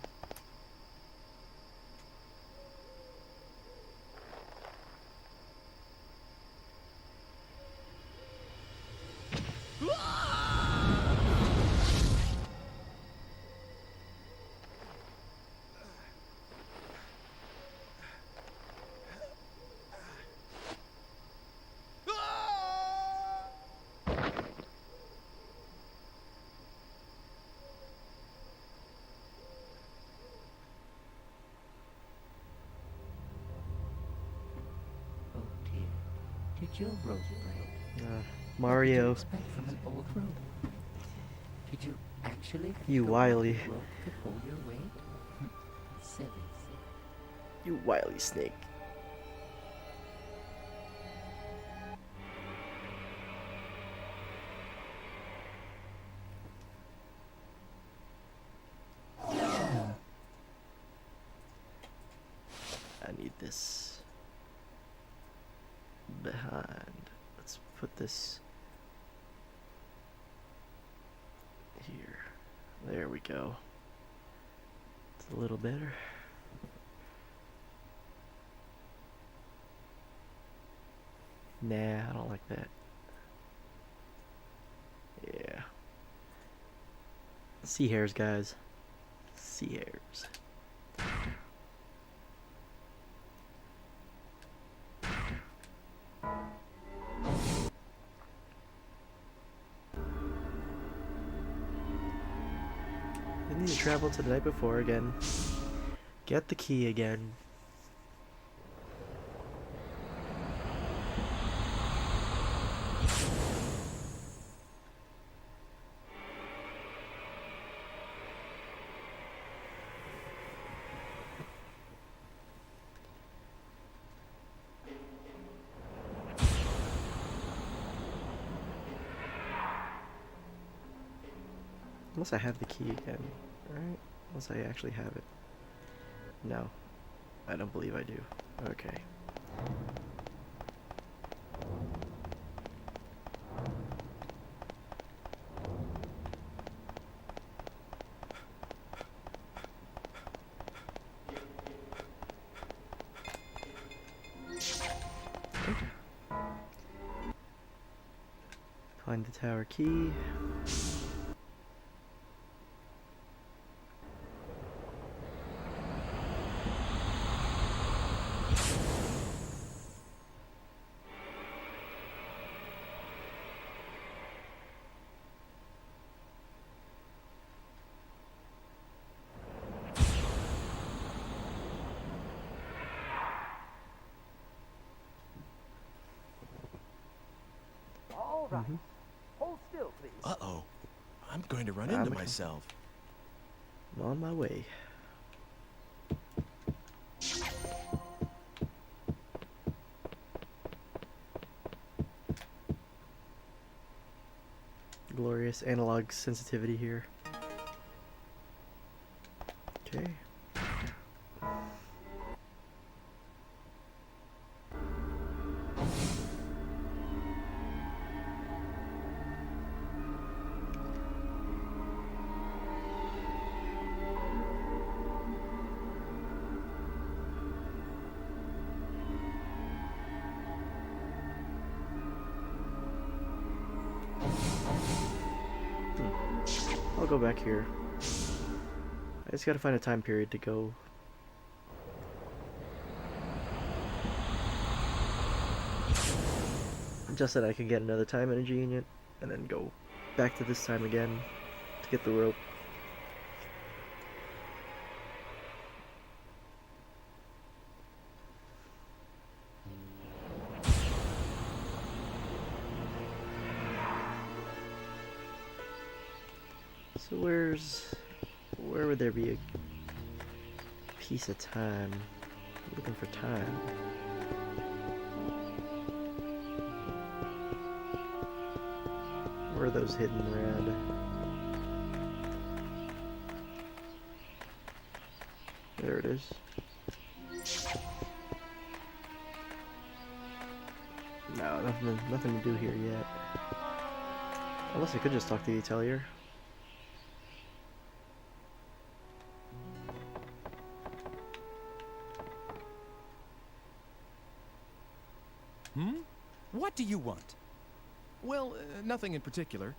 Oh dear. Did your rope break? What did you Mario, expect from an old rope? Did you actually you think a wily, rope could hold your weight? Silly. you wily snake. I need this behind. Let's put this here. There we go. It's a little better. Nah, I don't like that. Yeah. Sea hairs, guys. Sea hairs. I need to travel to the night before again. Get the key again. Unless I have the key again, right? Unless I actually have it. No, I don't believe I do. Okay. Find the tower key. All right. Hold still, please. Uh-oh. I'm going to run into myself. I'm on my way. Glorious analog sensitivity here. Okay. I'll go back here. I just gotta find a time period to go. Just that I can get another time energy in it, and then go back to this time again to get the rope. So where would there be a piece of time? I'm looking for time. Where are those hidden around? There it is. No, nothing to do here yet. Unless I could just talk to the atelier. What do you want? Well, nothing in particular.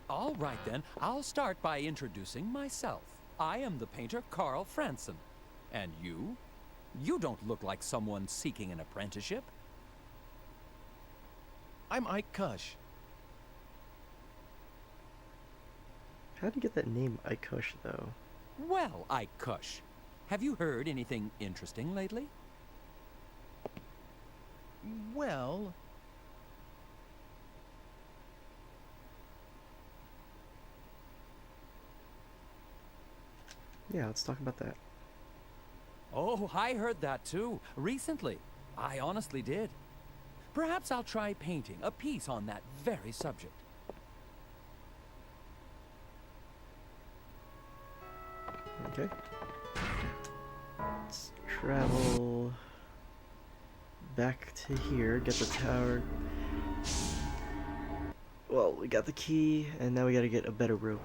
All right then, I'll start by introducing myself. I am the painter Carl Franson. And you? You don't look like someone seeking an apprenticeship. I'm Ike Kush. How'd you get that name, Ikush, though? Well, Ike Kush, have you heard anything interesting lately? Well... Yeah, let's talk about that. Oh, I heard that too, recently. I honestly did. Perhaps I'll try painting a piece on that very subject. Okay. Let's travel back to here, get the tower. Well, we got the key, and now we gotta get a better rope.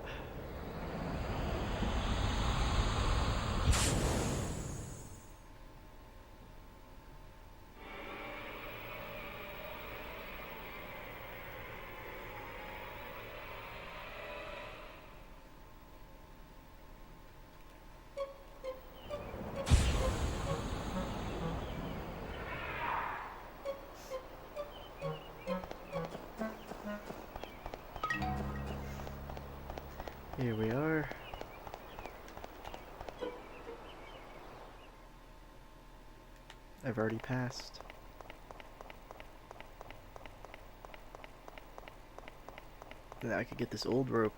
Here we are. I've already passed. Now I could get this old rope.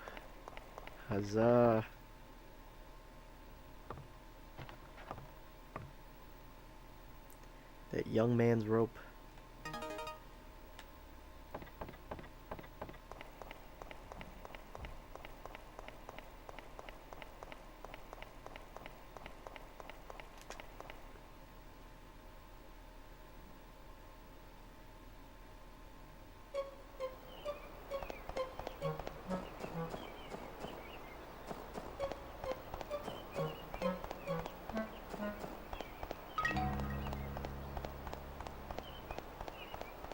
Huzzah! That young man's rope.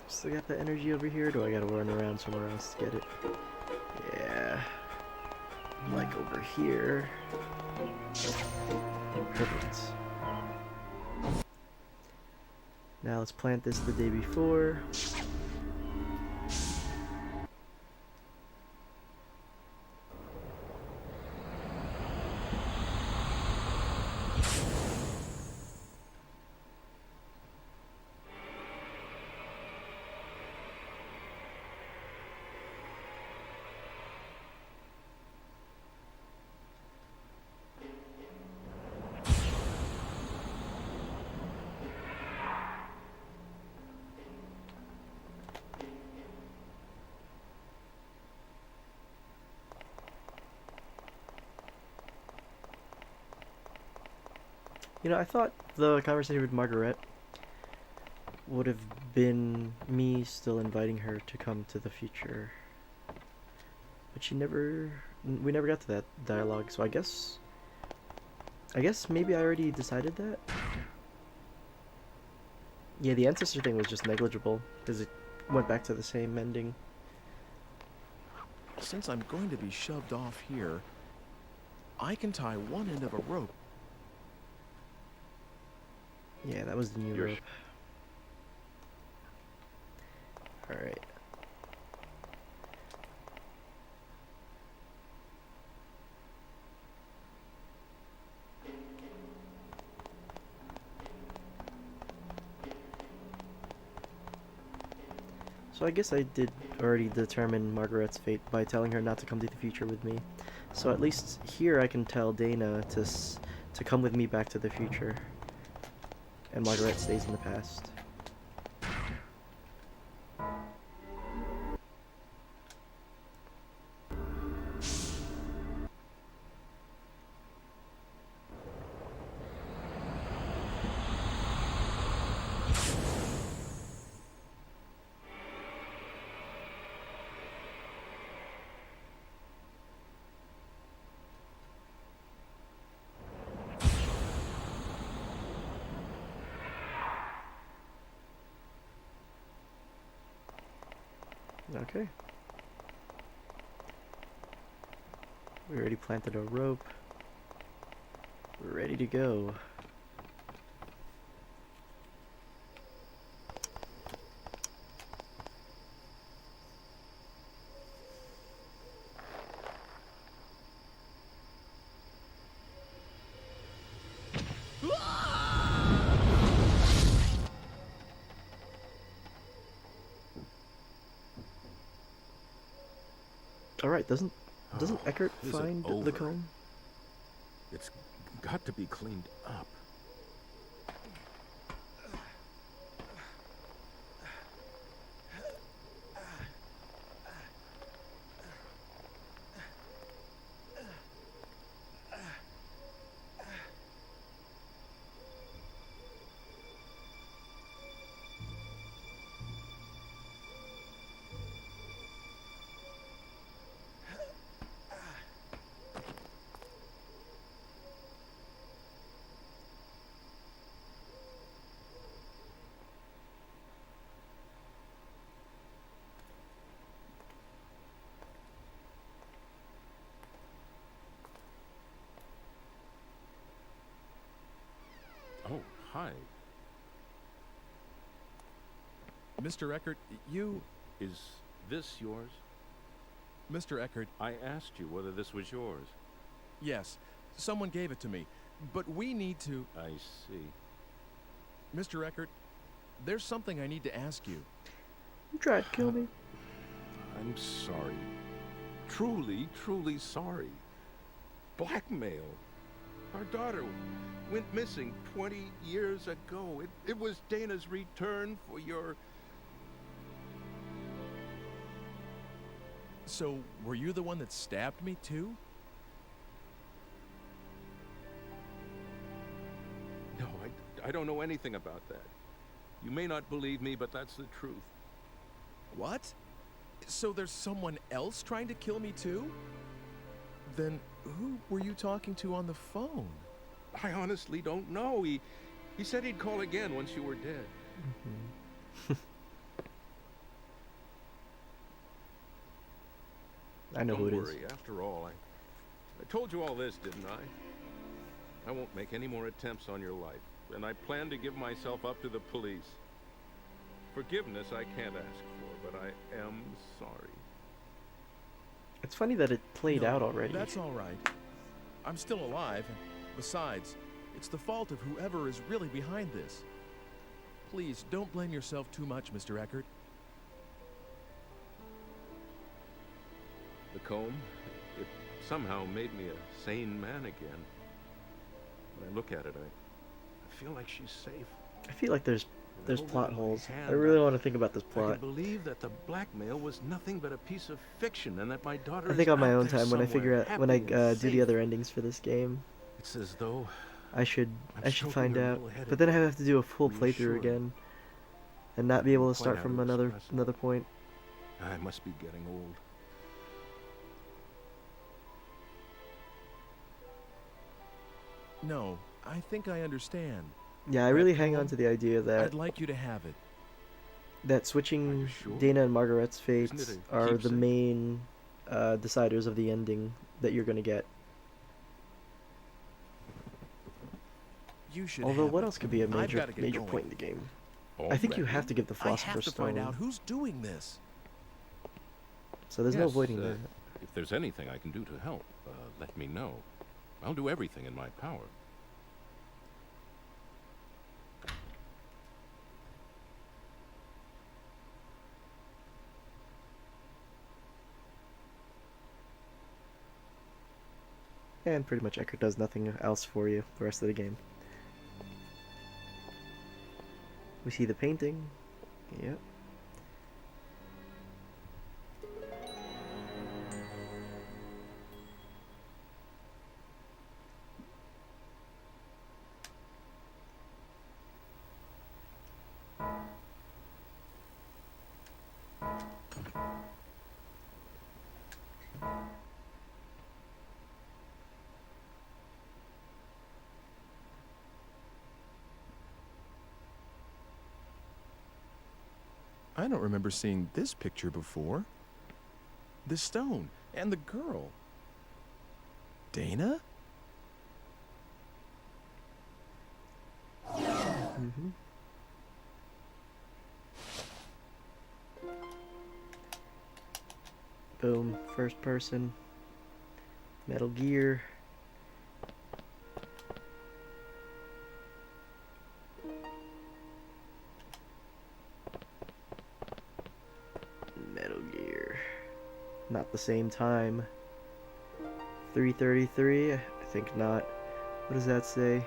Still got the energy over here? Do I gotta run around somewhere else to get it? Yeah. Like over here. Perfect. Now let's plant this the day before. You know, I thought the conversation with Margaret would have been me still inviting her to come to the future. But we never got to that dialogue, so I guess maybe I already decided that? Yeah, the ancestor thing was just negligible, because it went back to the same ending. Since I'm going to be shoved off here, I can tie one end of a rope. Yeah, that was the new rope. Alright. So I guess I did already determine Margaret's fate by telling her not to come to the future with me. So at least here I can tell Dana to come with me back to the future. And Margaret stays in the past. Okay. We already planted a rope. We're ready to go. Alright, doesn't Eckert Is it find the over? comb? It's got to be cleaned up. Oh, hi. Mr. Eckert, you... Is this yours? Mr. Eckert, I asked you whether this was yours. yes, someone gave it to me, but we need to... I see. Mr. Eckert, there's something I need to ask you. You tried to kill me. I'm sorry. Truly, truly sorry. Blackmail. Our daughter went missing 20 years ago. It was Dana's return for your... So, were you the one that stabbed me, too? No, I don't know anything about that. You may not believe me, but that's the truth. What? So there's someone else trying to kill me, too? Then who were you talking to on the phone? I honestly don't know. He said he'd call again once you were dead. I know who it Don't is. worry. After all, I told you all this, didn't I? I won't make any more attempts on your life, and I plan to give myself up to the police. Forgiveness I can't ask for, but I am sorry. It's funny that it played No, out already. That's all right. I'm still alive. And besides, it's the fault of whoever is really behind this. Please, don't blame yourself too much, Mr. Eckert. The comb, it somehow made me a sane man again. When I look at it, I feel like she's safe. I feel like there's And I hold plot it in my holes. hand. I really want to think about this I plot. can believe that the blackmail was nothing but a piece of fiction, and that my daughter. I think on my own time when I somewhere, figure out when I happy and do the safe. other endings for this game, It's as though I should I'm find stroking her out. little head But then I again, have to do a full playthrough reassured. again, and not be able to Quite start out from of this another present. point. I must be getting old. No, I think I understand. Yeah, I That really hang on comb, to the idea that I'd like you to have it. that switching you sure? Dana and Margaret's Isn't fates it a are the keepsake? main deciders of the ending that you're gonna get. You should Although, have what it. else could be a I've major gotta get going. point in the game? I think you have to get the I have Philosopher's to Stone. find out who's doing this. So there's no Yes, avoiding that. If there's anything I can do to help, let me know. I'll do everything in my power. And pretty much Eckert does nothing else for you the rest of the game. We see the painting. Yep. I don't remember seeing this picture before. The stone and the girl. Dana? Mm-hmm. Boom, first person. Metal Gear. Metal Gear. Not the same time. 3:33? I think not. What does that say?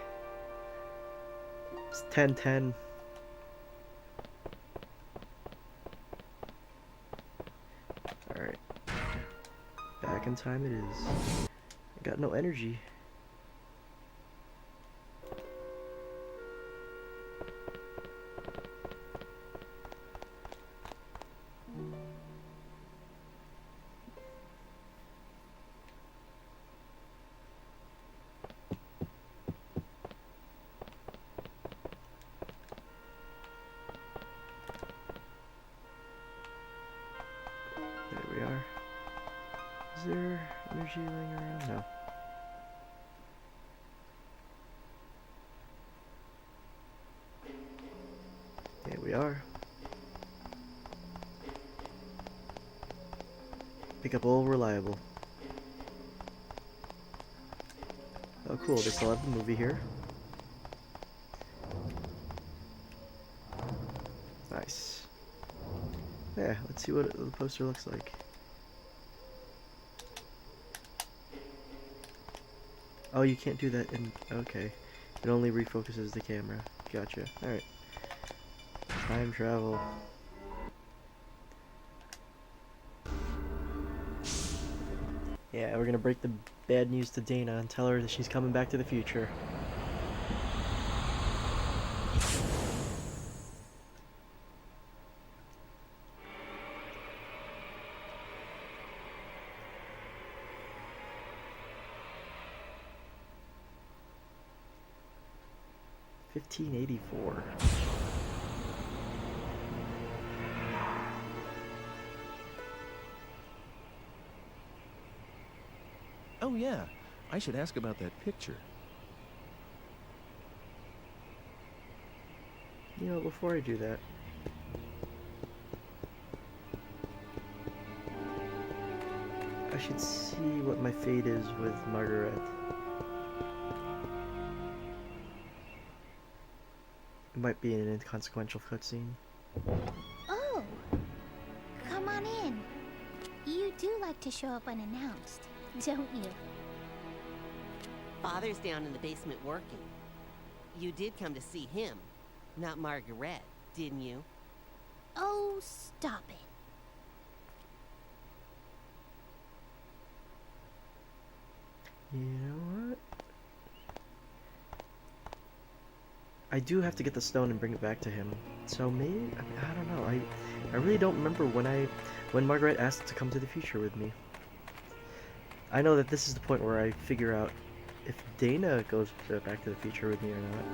It's 10:10. Alright. Back in time it is. I got no energy. There we are. Is there energy laying around? No. There we are. Pick up all reliable. Oh cool, they still have the movie here. Nice. Yeah, let's see what the poster looks like. Oh, you can't do that in... Okay. It only refocuses the camera. Gotcha. Alright. Time travel. Yeah, we're gonna break the bad news to Dana and tell her that she's coming back to the future. $15.84. Oh yeah, I should ask about that picture. You know, before I do that, I should see what my fate is with Margaret. It might be an inconsequential cutscene. Oh, come on in. You do like to show up unannounced, don't you? Father's down in the basement working. You did come to see him, not Margaret, didn't you? Oh, stop it. You know what? I do have to get the stone and bring it back to him. So maybe, I mean, I don't know. I really don't remember when Margaret asked to come to the future with me. I know that this is the point where I figure out if Dana goes back to the future with me or not.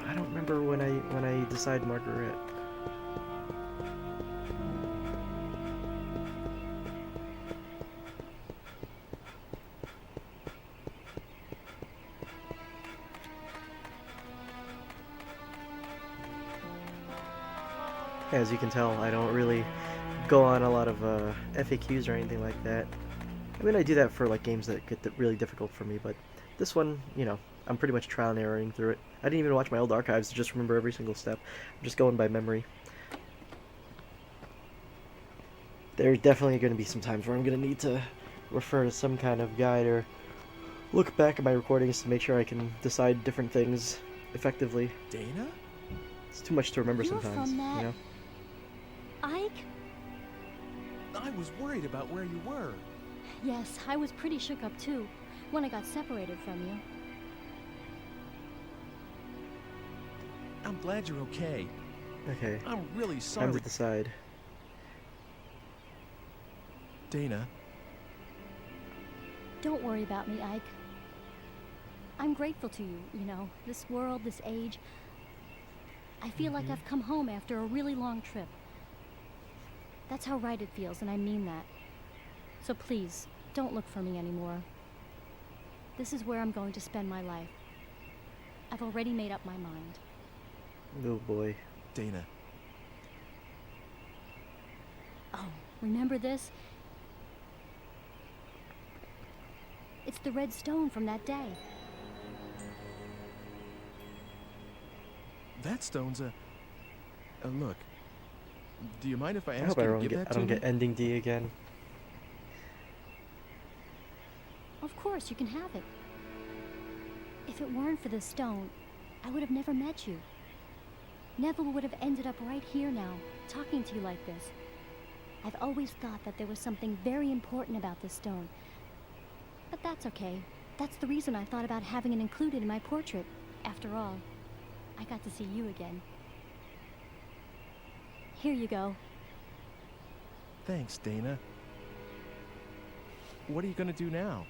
I don't remember when I decide Margaret. As you can tell, I don't really go on a lot of FAQs or anything like that. I mean, I do that for like games that get really difficult for me, but this one, you know, I'm pretty much trial and erroring through it. I didn't even watch my old archives to just remember every single step. I'm just going by memory. There's definitely going to be some times where I'm going to need to refer to some kind of guide or look back at my recordings to make sure I can decide different things effectively. Dana? It's too much to remember You're sometimes, from that... you know? Ike? I was worried about where you were. Yes, I was pretty shook up too, when I got separated from you. I'm glad you're okay. Okay. I'm really sorry. Time to decide. Dana. Don't worry about me, Ike. I'm grateful to you, you know, this world, this age. I feel like I've come home after a really long trip. That's how right it feels, and I mean that. So please, don't look for me anymore. This is where I'm going to spend my life. I've already made up my mind. Oh boy. Dana. Oh, remember this? It's the red stone from that day. That stone's a look. Do you mind if I I ask hope you I to don't give get that I to don't me? get ending D again. Of course, you can have it. If it weren't for this stone, I would have never met you. Neville would have ended up right here now, talking to you like this. I've always thought that there was something very important about this stone. But that's okay. That's the reason I thought about having it included in my portrait. After all, I got to see you again. Here you go. Thanks, Dana. What are you gonna do now?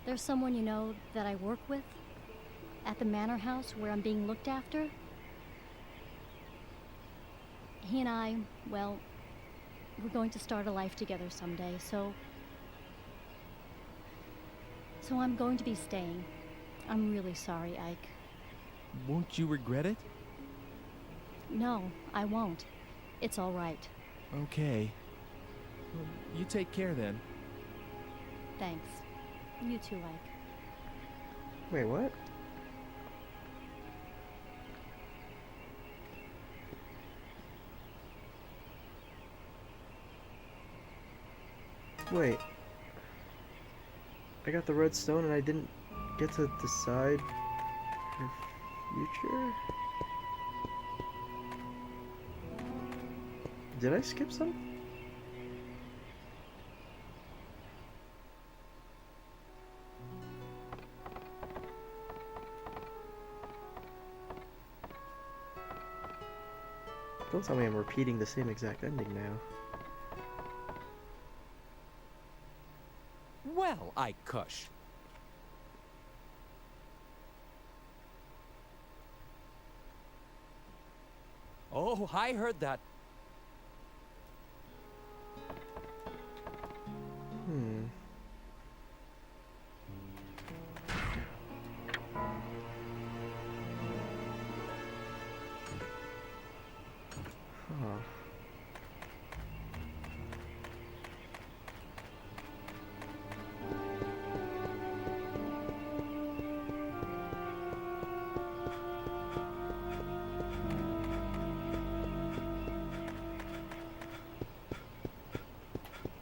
There's someone you know that I work with at the manor house where I'm being looked after. He and I, well, we're going to start a life together someday, so I'm going to be staying. I'm really sorry, Ike. Won't you regret it? No, I won't. It's all right. Okay. Well, you take care then. Thanks. You too, Ike. Wait, what? Wait. I got the red stone and I didn't get to decide her future? Did I skip some? Don't tell me I'm repeating the same exact ending now. Well, Ike Kush. Oh, I heard that. Hmm. Huh.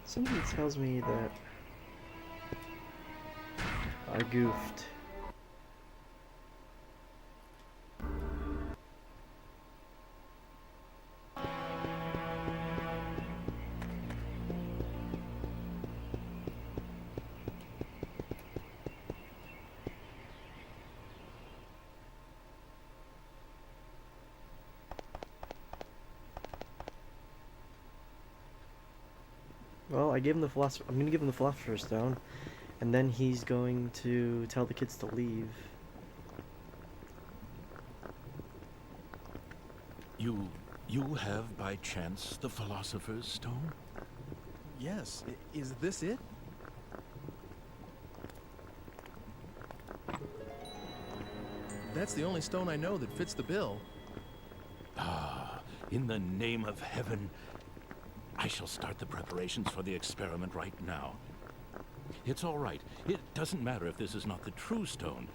Something tells me that I goofed. Well, I gave him the philosopher. I'm gonna give him the philosopher's stone, and then he's going to tell the kids to leave. You have by chance the philosopher's stone? Yes. Is this it? That's the only stone I know that fits the bill. Ah, in the name of heaven, I shall start the preparations for the experiment right now. It's all right. It doesn't matter if this is not the true stone.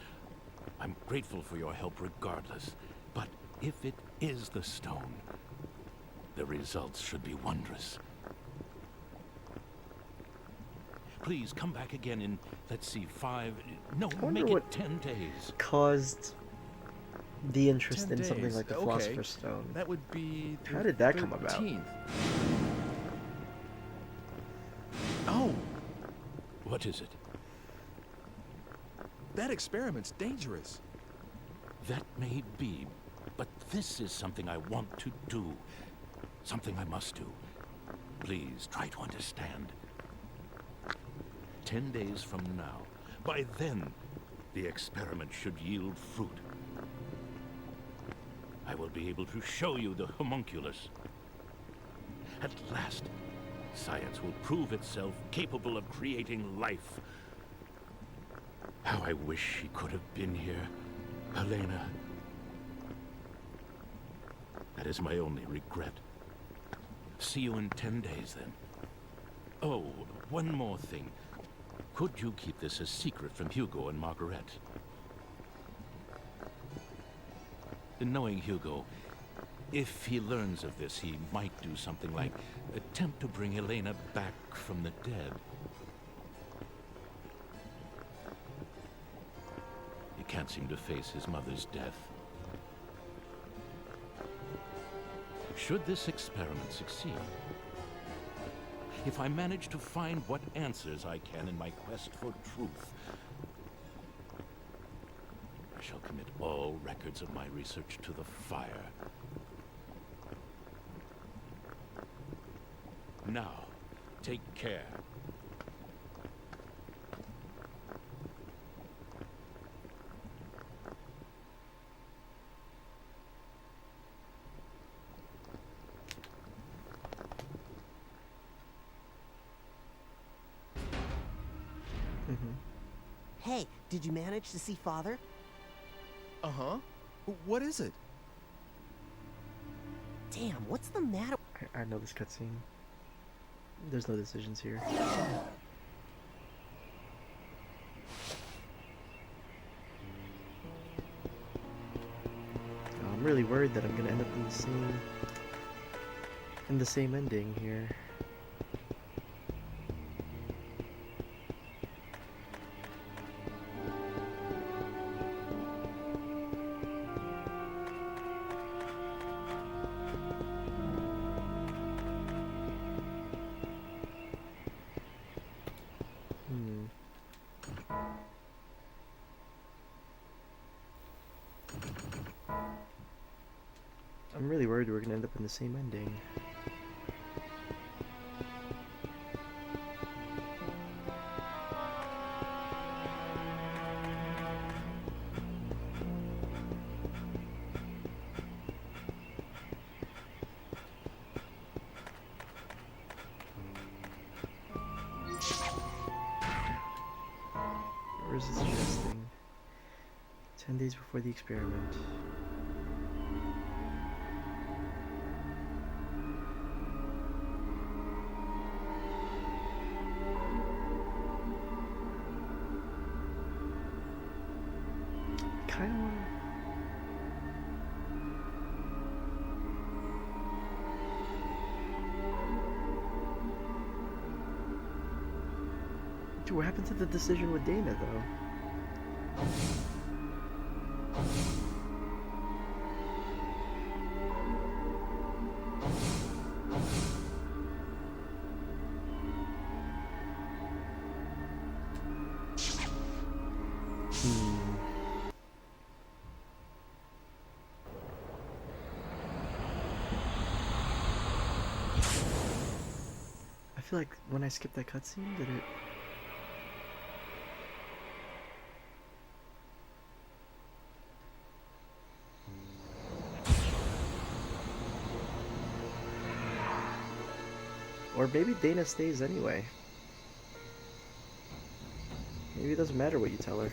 I'm grateful for your help regardless. But if it is the stone, the results should be wondrous. Please come back again in, let's see, 5... No, make it 10 days. Caused the interest 10 in something days. like the Okay. philosopher's stone. That would be How the did that come about? 13th. Oh, What is it? that experiment's dangerous. That may be, but this is something I want to do. Something I must do. Please try to understand. 10 days from now. By then, the experiment should yield fruit. I will be able to show you the homunculus. At last, science will prove itself capable of creating life. How I wish she could have been here, Helena. That is my only regret. See you in 10 days, then. Oh, one more thing. Could you keep this a secret from Hugo and Margaret? Knowing Hugo, if he learns of this, he might do something like attempt to bring Helena back from the dead. He can't seem to face his mother's death. Should this experiment succeed, if I manage to find what answers I can in my quest for truth, I shall commit all records of my research to the fire. Now, take care. Hey, did you manage to see Father? Uh-huh. What is it? Damn, what's the matter? I know this cutscene. There's no decisions here. I'm really worried that I'm gonna end up in the same ending here. I'm really worried we're gonna end up in the same ending. Where is it suggesting? 10 days before the experiment. Dude, what happened to the decision with Dana, though? I feel like when I skipped that cutscene, did it... Or maybe Dana stays anyway. Maybe it doesn't matter what you tell her.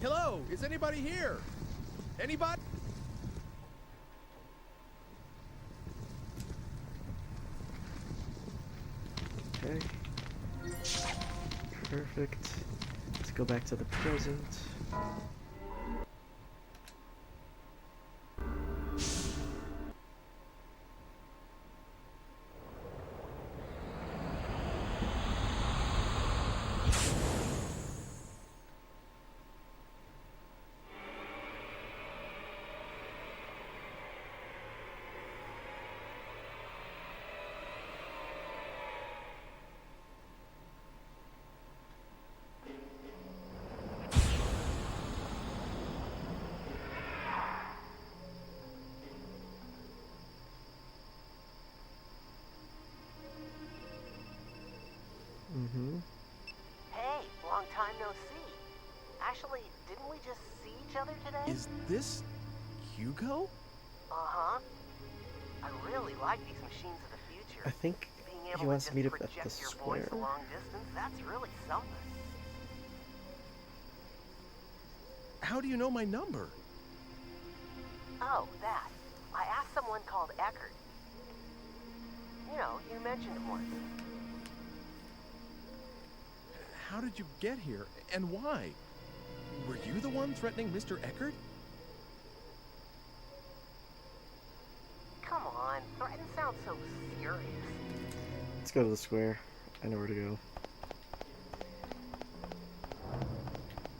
Hello, is anybody here? Anybody? Okay. Perfect. Let's go back to the present. Mm-hmm. Hey, long time no see. Actually, didn't we just see each other today? Is this Hugo? Uh-huh. I really like these machines of the future. I think Being he able wants to to meet just up at the project your square. voice a long distance, that's really something. How do you know my number? Oh, that. I asked someone called Eckert. You know, you mentioned him once. How did you get here, and why? Were you the one threatening Mr. Eckert? Come on, threaten sounds so serious. Let's go to the square. I know where to go.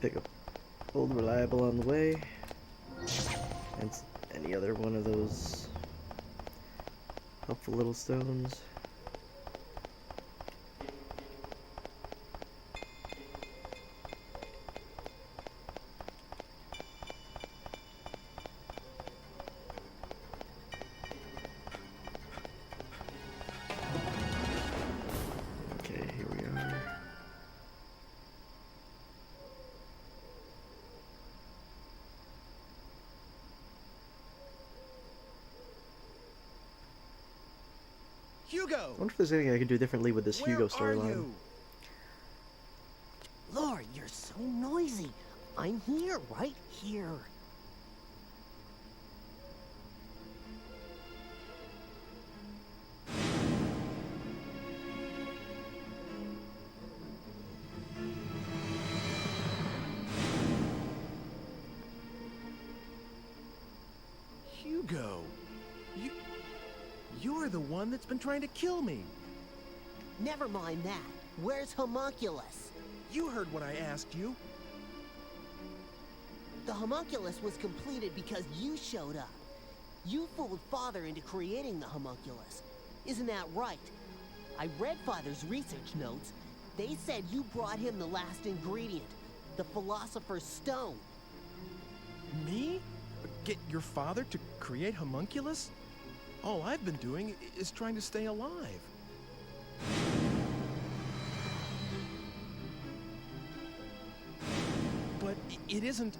Pick up Old Reliable on the way. And any other one of those helpful little stones. Okay, here we are. Hugo! I wonder if there's anything I could do differently with this Hugo Where are storyline. you? Lord, you're so noisy. I'm here, right here. Hugo! You're the one that's been trying to kill me. Never mind that. Where's Homunculus? You heard what I asked you. The Homunculus was completed because you showed up. You fooled Father into creating the Homunculus. Isn't that right? I read Father's research notes. They said you brought him the last ingredient, the Philosopher's Stone. Me? Get your father to create Homunculus? All I've been doing is trying to stay alive. But it isn't...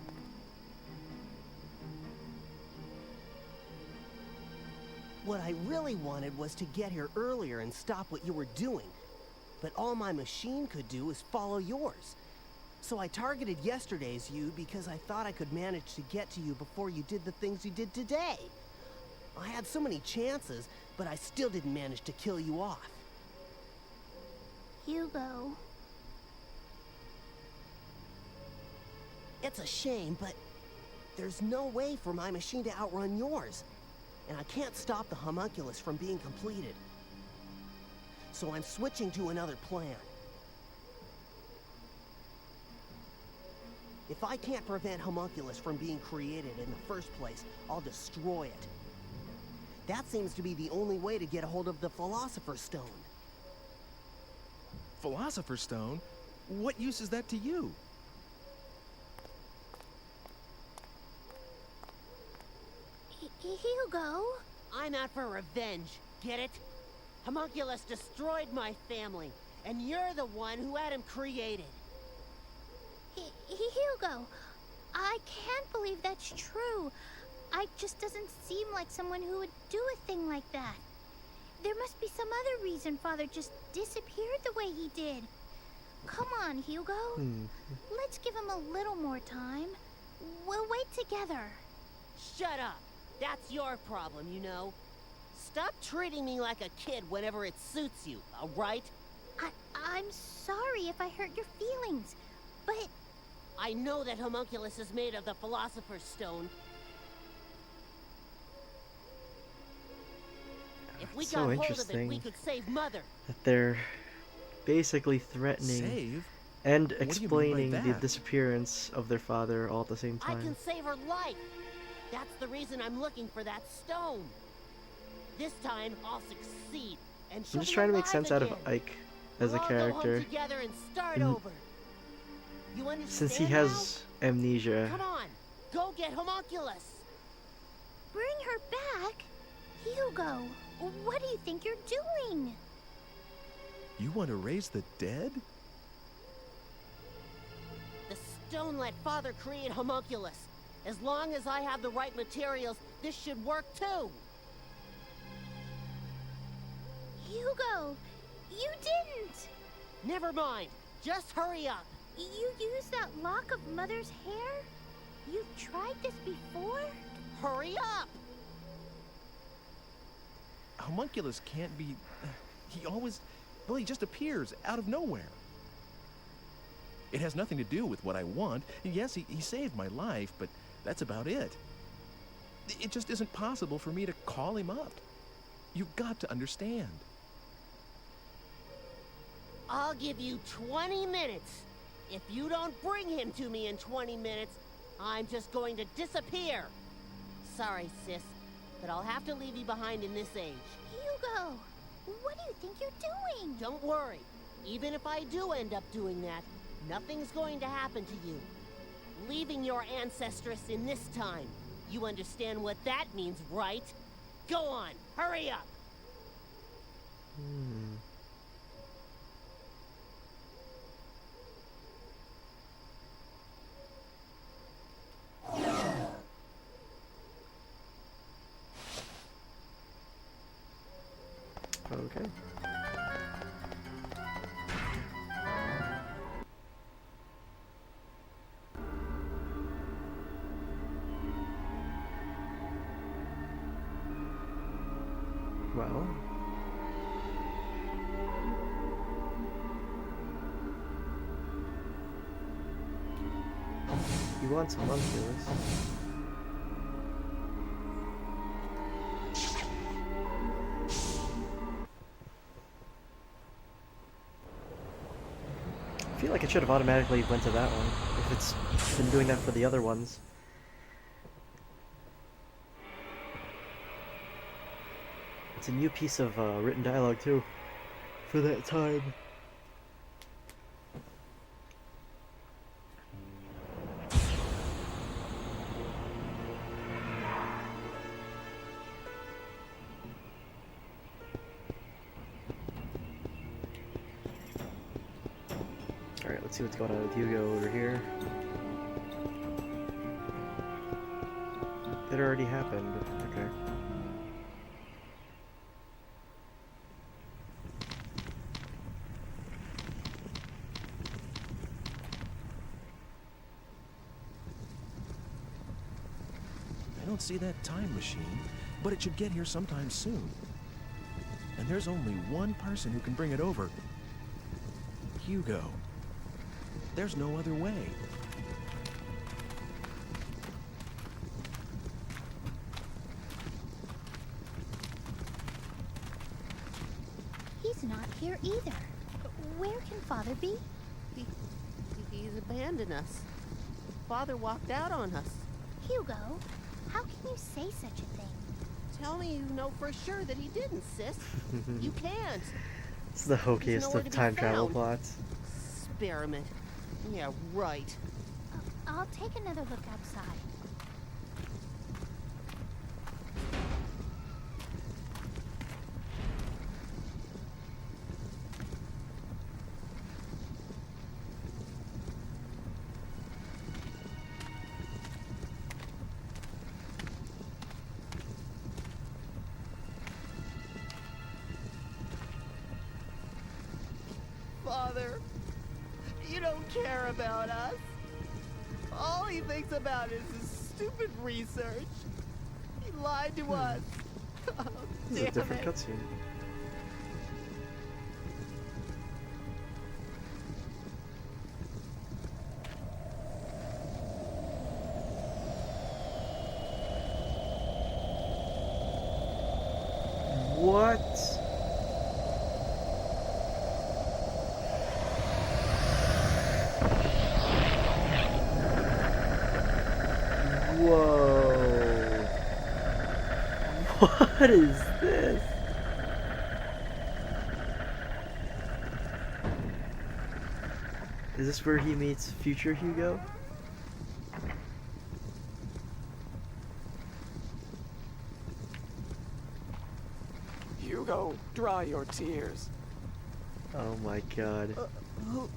What I really wanted was to get here earlier and stop what you were doing. But all my machine could do was follow yours. So I targeted yesterday's you because I thought I could manage to get to you before you did the things you did today. I had so many chances, but I still didn't manage to kill you off. Hugo. It's a shame, but there's no way for my machine to outrun yours. And I can't stop the Homunculus from being completed. So I'm switching to another plan. If I can't prevent Homunculus from being created in the first place, I'll destroy it. That seems to be the only way to get a hold of the Philosopher's Stone. Philosopher's Stone? What use is that to you? Hugo? I'm out for revenge, get it? Homunculus destroyed my family, and you're the one who had him created. Hugo, I can't believe that's true. I just doesn't seem like someone who would do a thing like that. There must be some other reason Father just disappeared the way he did. Come on, Hugo. Let's give him a little more time. We'll wait together. Shut up. That's your problem, you know. Stop treating me like a kid whenever it suits you, all right? I'm sorry if I hurt your feelings, but... I know that Homunculus is made of the Philosopher's Stone. If we So got hold of it, interesting we could save Mother. that they're basically threatening Save? and What do you mean by explaining the that? disappearance of their father all at the same I time. can save her life. That's the reason I'm looking for that stone. This time, I'll succeed. And she'll I'm just be trying to make alive sense out of again. Ike as a We'll all go character. home together and start And over. You understand Since he now? has amnesia, Come on, go get Homunculus. Bring her back? Hugo, what do you think you're doing? You want to raise the dead? The stone let Father create homunculus. As long as I have the right materials, this should work too. Hugo, you didn't! Never mind. Just hurry up. You used that lock of Mother's hair? You've tried this before? Hurry up! Homunculus can't be... He always... Well, he just appears out of nowhere. It has nothing to do with what I want. Yes, he saved my life, but that's about it. It just isn't possible for me to call him up. You've got to understand. I'll give you 20 minutes. If you don't bring him to me in 20 minutes, I'm just going to disappear. Sorry, sis, but I'll have to leave you behind in this age. Hugo, what do you think you're doing? Don't worry. Even if I do end up doing that, nothing's going to happen to you. Leaving your ancestress in this time. You understand what that means, right? Go on, hurry up! Okay. Well. You want some homunculus? I feel like it should have automatically went to that one, if it's been doing that for the other ones. It's a new piece of written dialogue too, for that time. Alright, let's see what's going on with Hugo over here. It already happened. Okay. I don't see that time machine, but it should get here sometime soon. And there's only one person who can bring it over. Hugo. There's no other way. He's not here either. Where can Father be? He's abandoned us. Father walked out on us. Hugo, how can you say such a thing? Tell me you know for sure that he didn't, sis. You can't. It's the hokiest of time travel plots. Experiment. Yeah, right. I'll take another look outside. Father, you don't care about us. All he thinks about is his stupid research. He lied to us. Oh, This is a different cutscene. What? Whoa. What is this? Is this where he meets future Hugo? Hugo, dry your tears. Oh my god. Who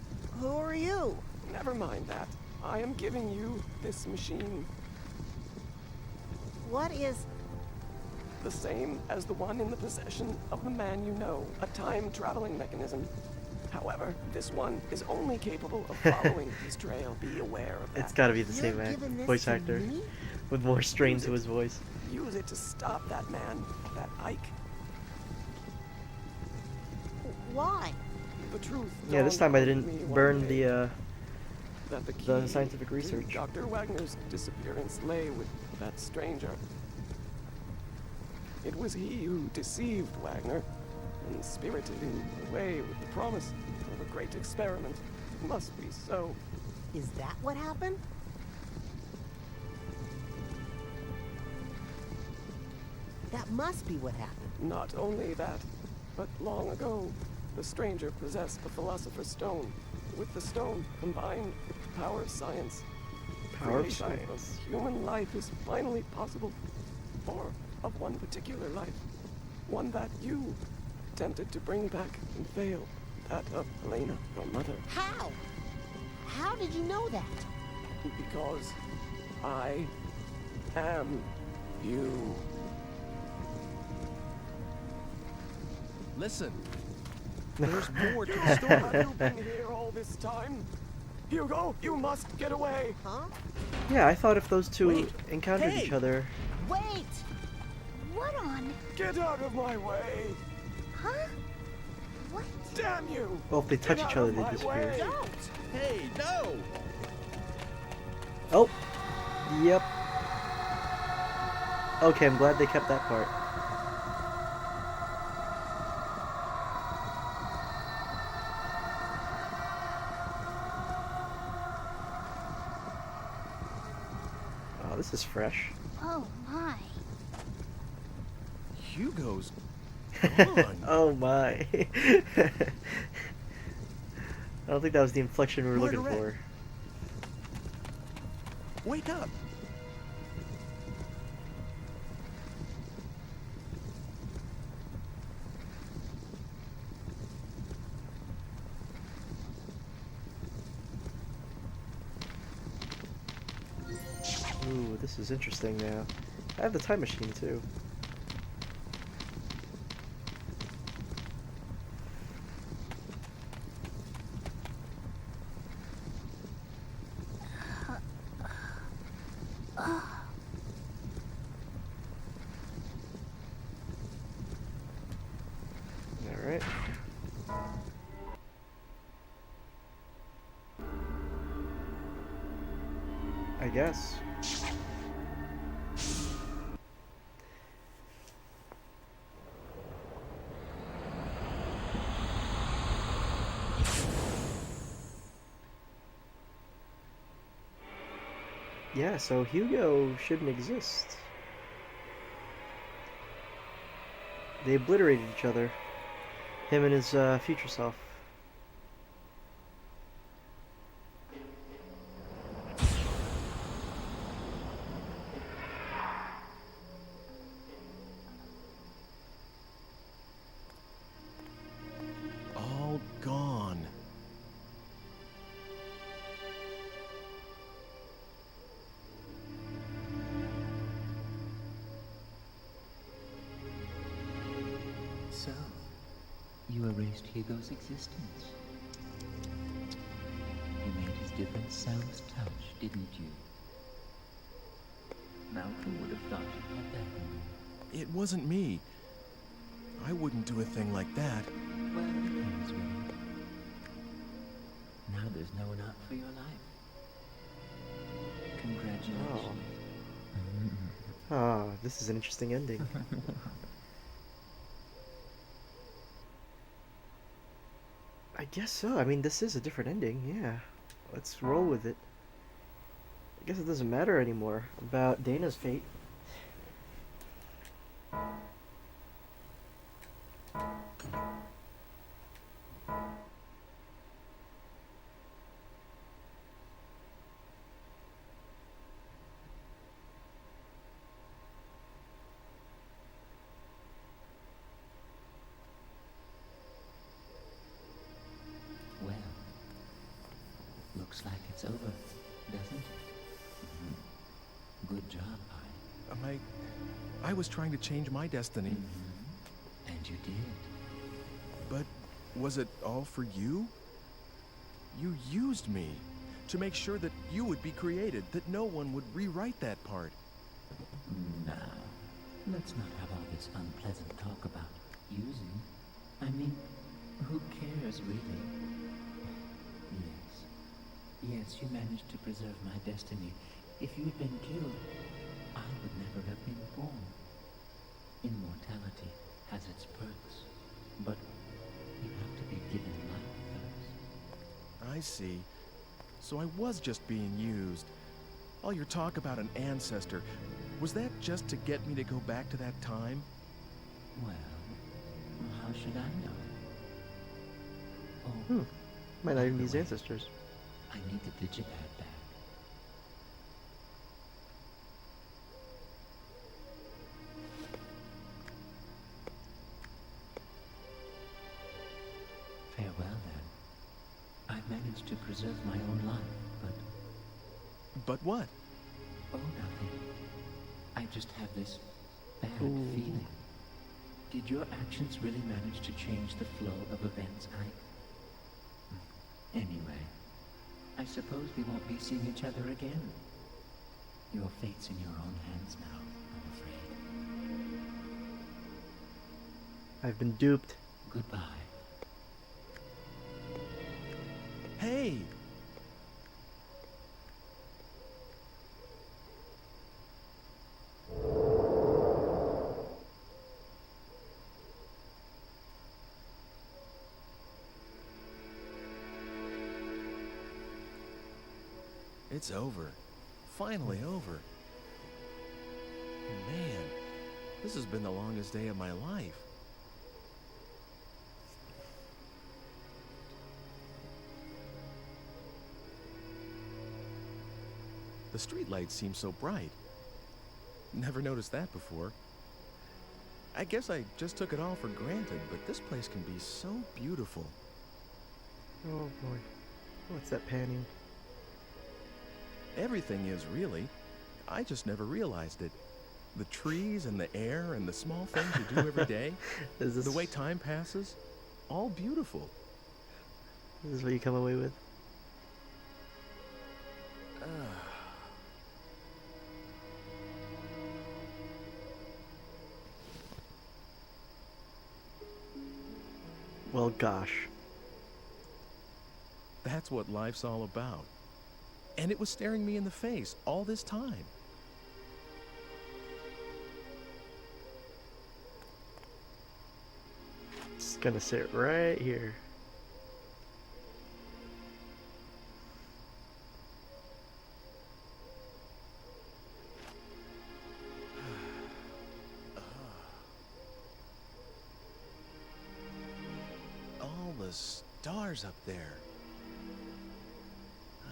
are you? Never mind that. I am giving you this machine. What is... The same as the one in the possession of the man you know, a time-traveling mechanism. However, this one is only capable of following his trail. Be aware of that. It's gotta be the same voice actor. With more strain to his voice. Use it to stop that man, that Ike. Why? The truth. Yeah, this time I didn't burn the the scientific research. Dr. Wagner's disappearance lay with that stranger. It was he who deceived Wagner and spirited him away with the promise of a great experiment. It must be so. Is that what happened? That must be what happened. Not only that, but long ago, the stranger possessed the Philosopher's Stone. With the stone combined with the power of science, Power of creation science. human life is finally possible. Or of one particular life. One that you attempted to bring back and failed. That of Helena, your mother. How? How did you know that? Because I am you. Listen, there's more to the story. Have you been here all this time? Hugo, you must get away. Huh? Yeah, I thought if those two Wait, encountered hey! each other. Wait! What on? Get out of my way. Huh? What? Damn you. Well, if they touch Get each out other, of they my disappear. way. Don't! Hey, no! Oh! Yep. Okay, I'm glad they kept that part. Oh, this is fresh. Oh my. Hugo's gone. Oh my. I don't think that was the inflection we were looking Margaret. for. Wake up! Ooh, this is interesting now. I have the time machine too. Alright. I guess. Yeah, so Hugo shouldn't exist. They obliterated each other. Him and his future self. All gone. So, you erased Hugo's existence. You made his different selves touch, didn't you? Malcolm would have thought you had that in you. It wasn't me. I wouldn't do a thing like that. Well, it depends, really. Now there's no one out for your life. Congratulations. Ah, this is an interesting ending. I guess so. I mean, this is a different ending, yeah. Let's roll with it. I guess it doesn't matter anymore about Dana's fate. Looks like it's over, doesn't it? Good job, Pi. I was trying to change my destiny. And you did. But was it all for you? You used me to make sure that you would be created, that no one would rewrite that part. Now, let's not have all this unpleasant talk about using. I mean, who cares, really? Yes, you managed to preserve my destiny. If you'd been killed, I would never have been born. Immortality has its perks, but you have to be given life first. I see. So I was just being used. All your talk about an ancestor, was that just to get me to go back to that time? Well, how should I know? Oh, Might not even be his ancestors. I need the digipad back. Farewell, then. I managed to preserve my own life, but... But what? Oh, nothing. I just have this bad Ooh. feeling. Did your actions really manage to change the flow of events, Ike? Anyway, I suppose we won't be seeing each other again. Your fate's in your own hands now, I'm afraid. I've been duped. Goodbye. Hey! It's over. Finally over. Man, this has been the longest day of my life. The streetlights seem so bright. Never noticed that before. I guess I just took it all for granted, but this place can be so beautiful. Oh boy. What's that panning? Everything is, really. I just never realized it. The trees and the air and the small things you do every day. The way time passes. All beautiful. This is what you come away with? Well, gosh. That's what life's all about. And it was staring me in the face all this time. It's gonna sit right here. All the stars up there.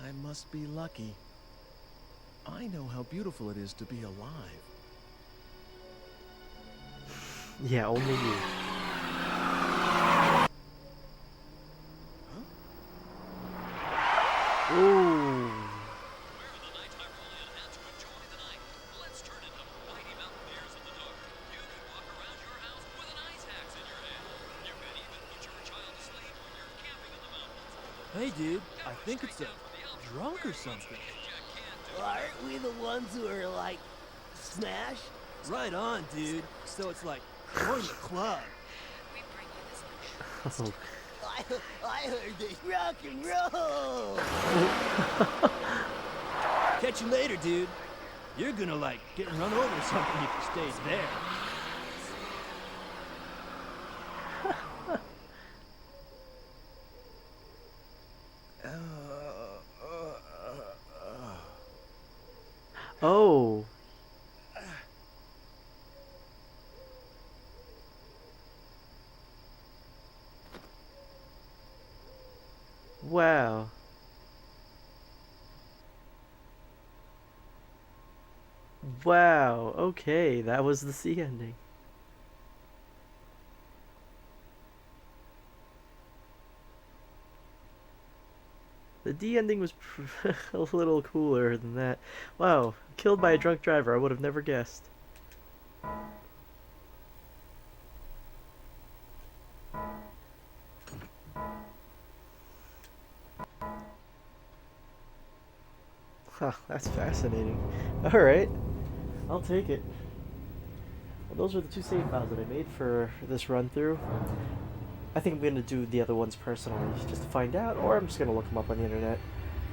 I must be lucky. I know how beautiful it is to be alive. Yeah, only you. Ooh. Hey, dude, I think it's a drunk or something. Aren't we the ones who are like, smash? Right on, dude. So it's like, join the club. Oh. I heard this rock and roll. Catch you later, dude. You're gonna like get run over or something if you stays there. Oh. Wow. Wow. Okay, that was the sea ending. The D ending was a little cooler than that. Wow, killed by a drunk driver. I would have never guessed. Huh, that's fascinating. Alright, I'll take it. Well, those are the 2 save files that I made for this run through. I think I'm going to do the other ones personally, just to find out, or I'm just going to look them up on the internet.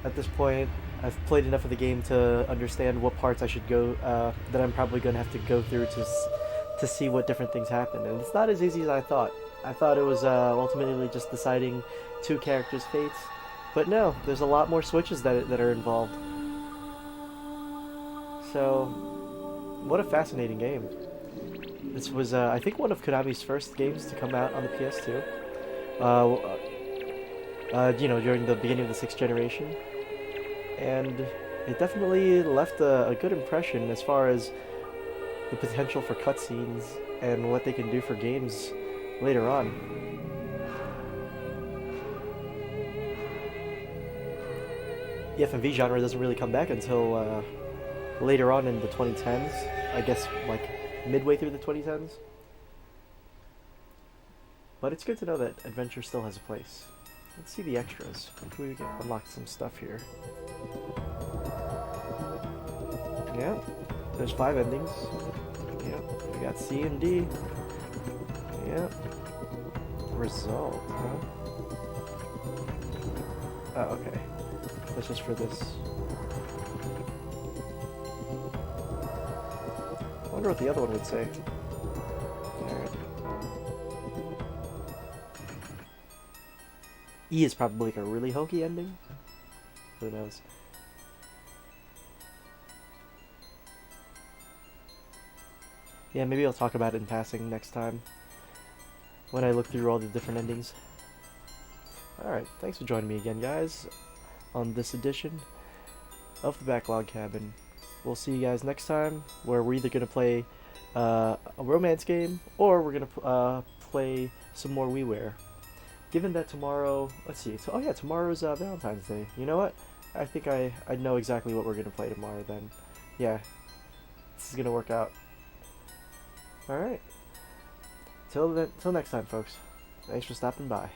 At this point, I've played enough of the game to understand what parts I should go, that I'm probably going to have to go through to see what different things happen. And it's not as easy as I thought. I thought it was ultimately just deciding 2 characters' fates. But no, there's a lot more switches that are involved. So, what a fascinating game. This was, I think, one of Konami's first games to come out on the PS2. You know, during the beginning of the 6th generation. And it definitely left a good impression as far as the potential for cutscenes and what they can do for games later on. The FMV genre doesn't really come back until later on in the 2010s. I guess, like, midway through the 2010s. But it's good to know that adventure still has a place. Let's see the extras. We can unlock some stuff here. Yeah, there's 5 endings. Yeah, we got C and D. Yeah. Result, huh? Oh, okay. That's just for this. I wonder what the other one would say. Alright. E is probably like a really hokey ending. Who knows? Yeah, maybe I'll talk about it in passing next time when I look through all the different endings. Alright, thanks for joining me again, guys, on this edition of the Backlog Cabin. We'll see you guys next time, where we're either going to play a romance game, or we're going to play some more WiiWare. Given that tomorrow, let's see, so, oh yeah, tomorrow's Valentine's Day. You know what? I think I know exactly what we're going to play tomorrow then. Yeah, this is going to work out. Alright. Till next time, folks. Thanks for stopping by.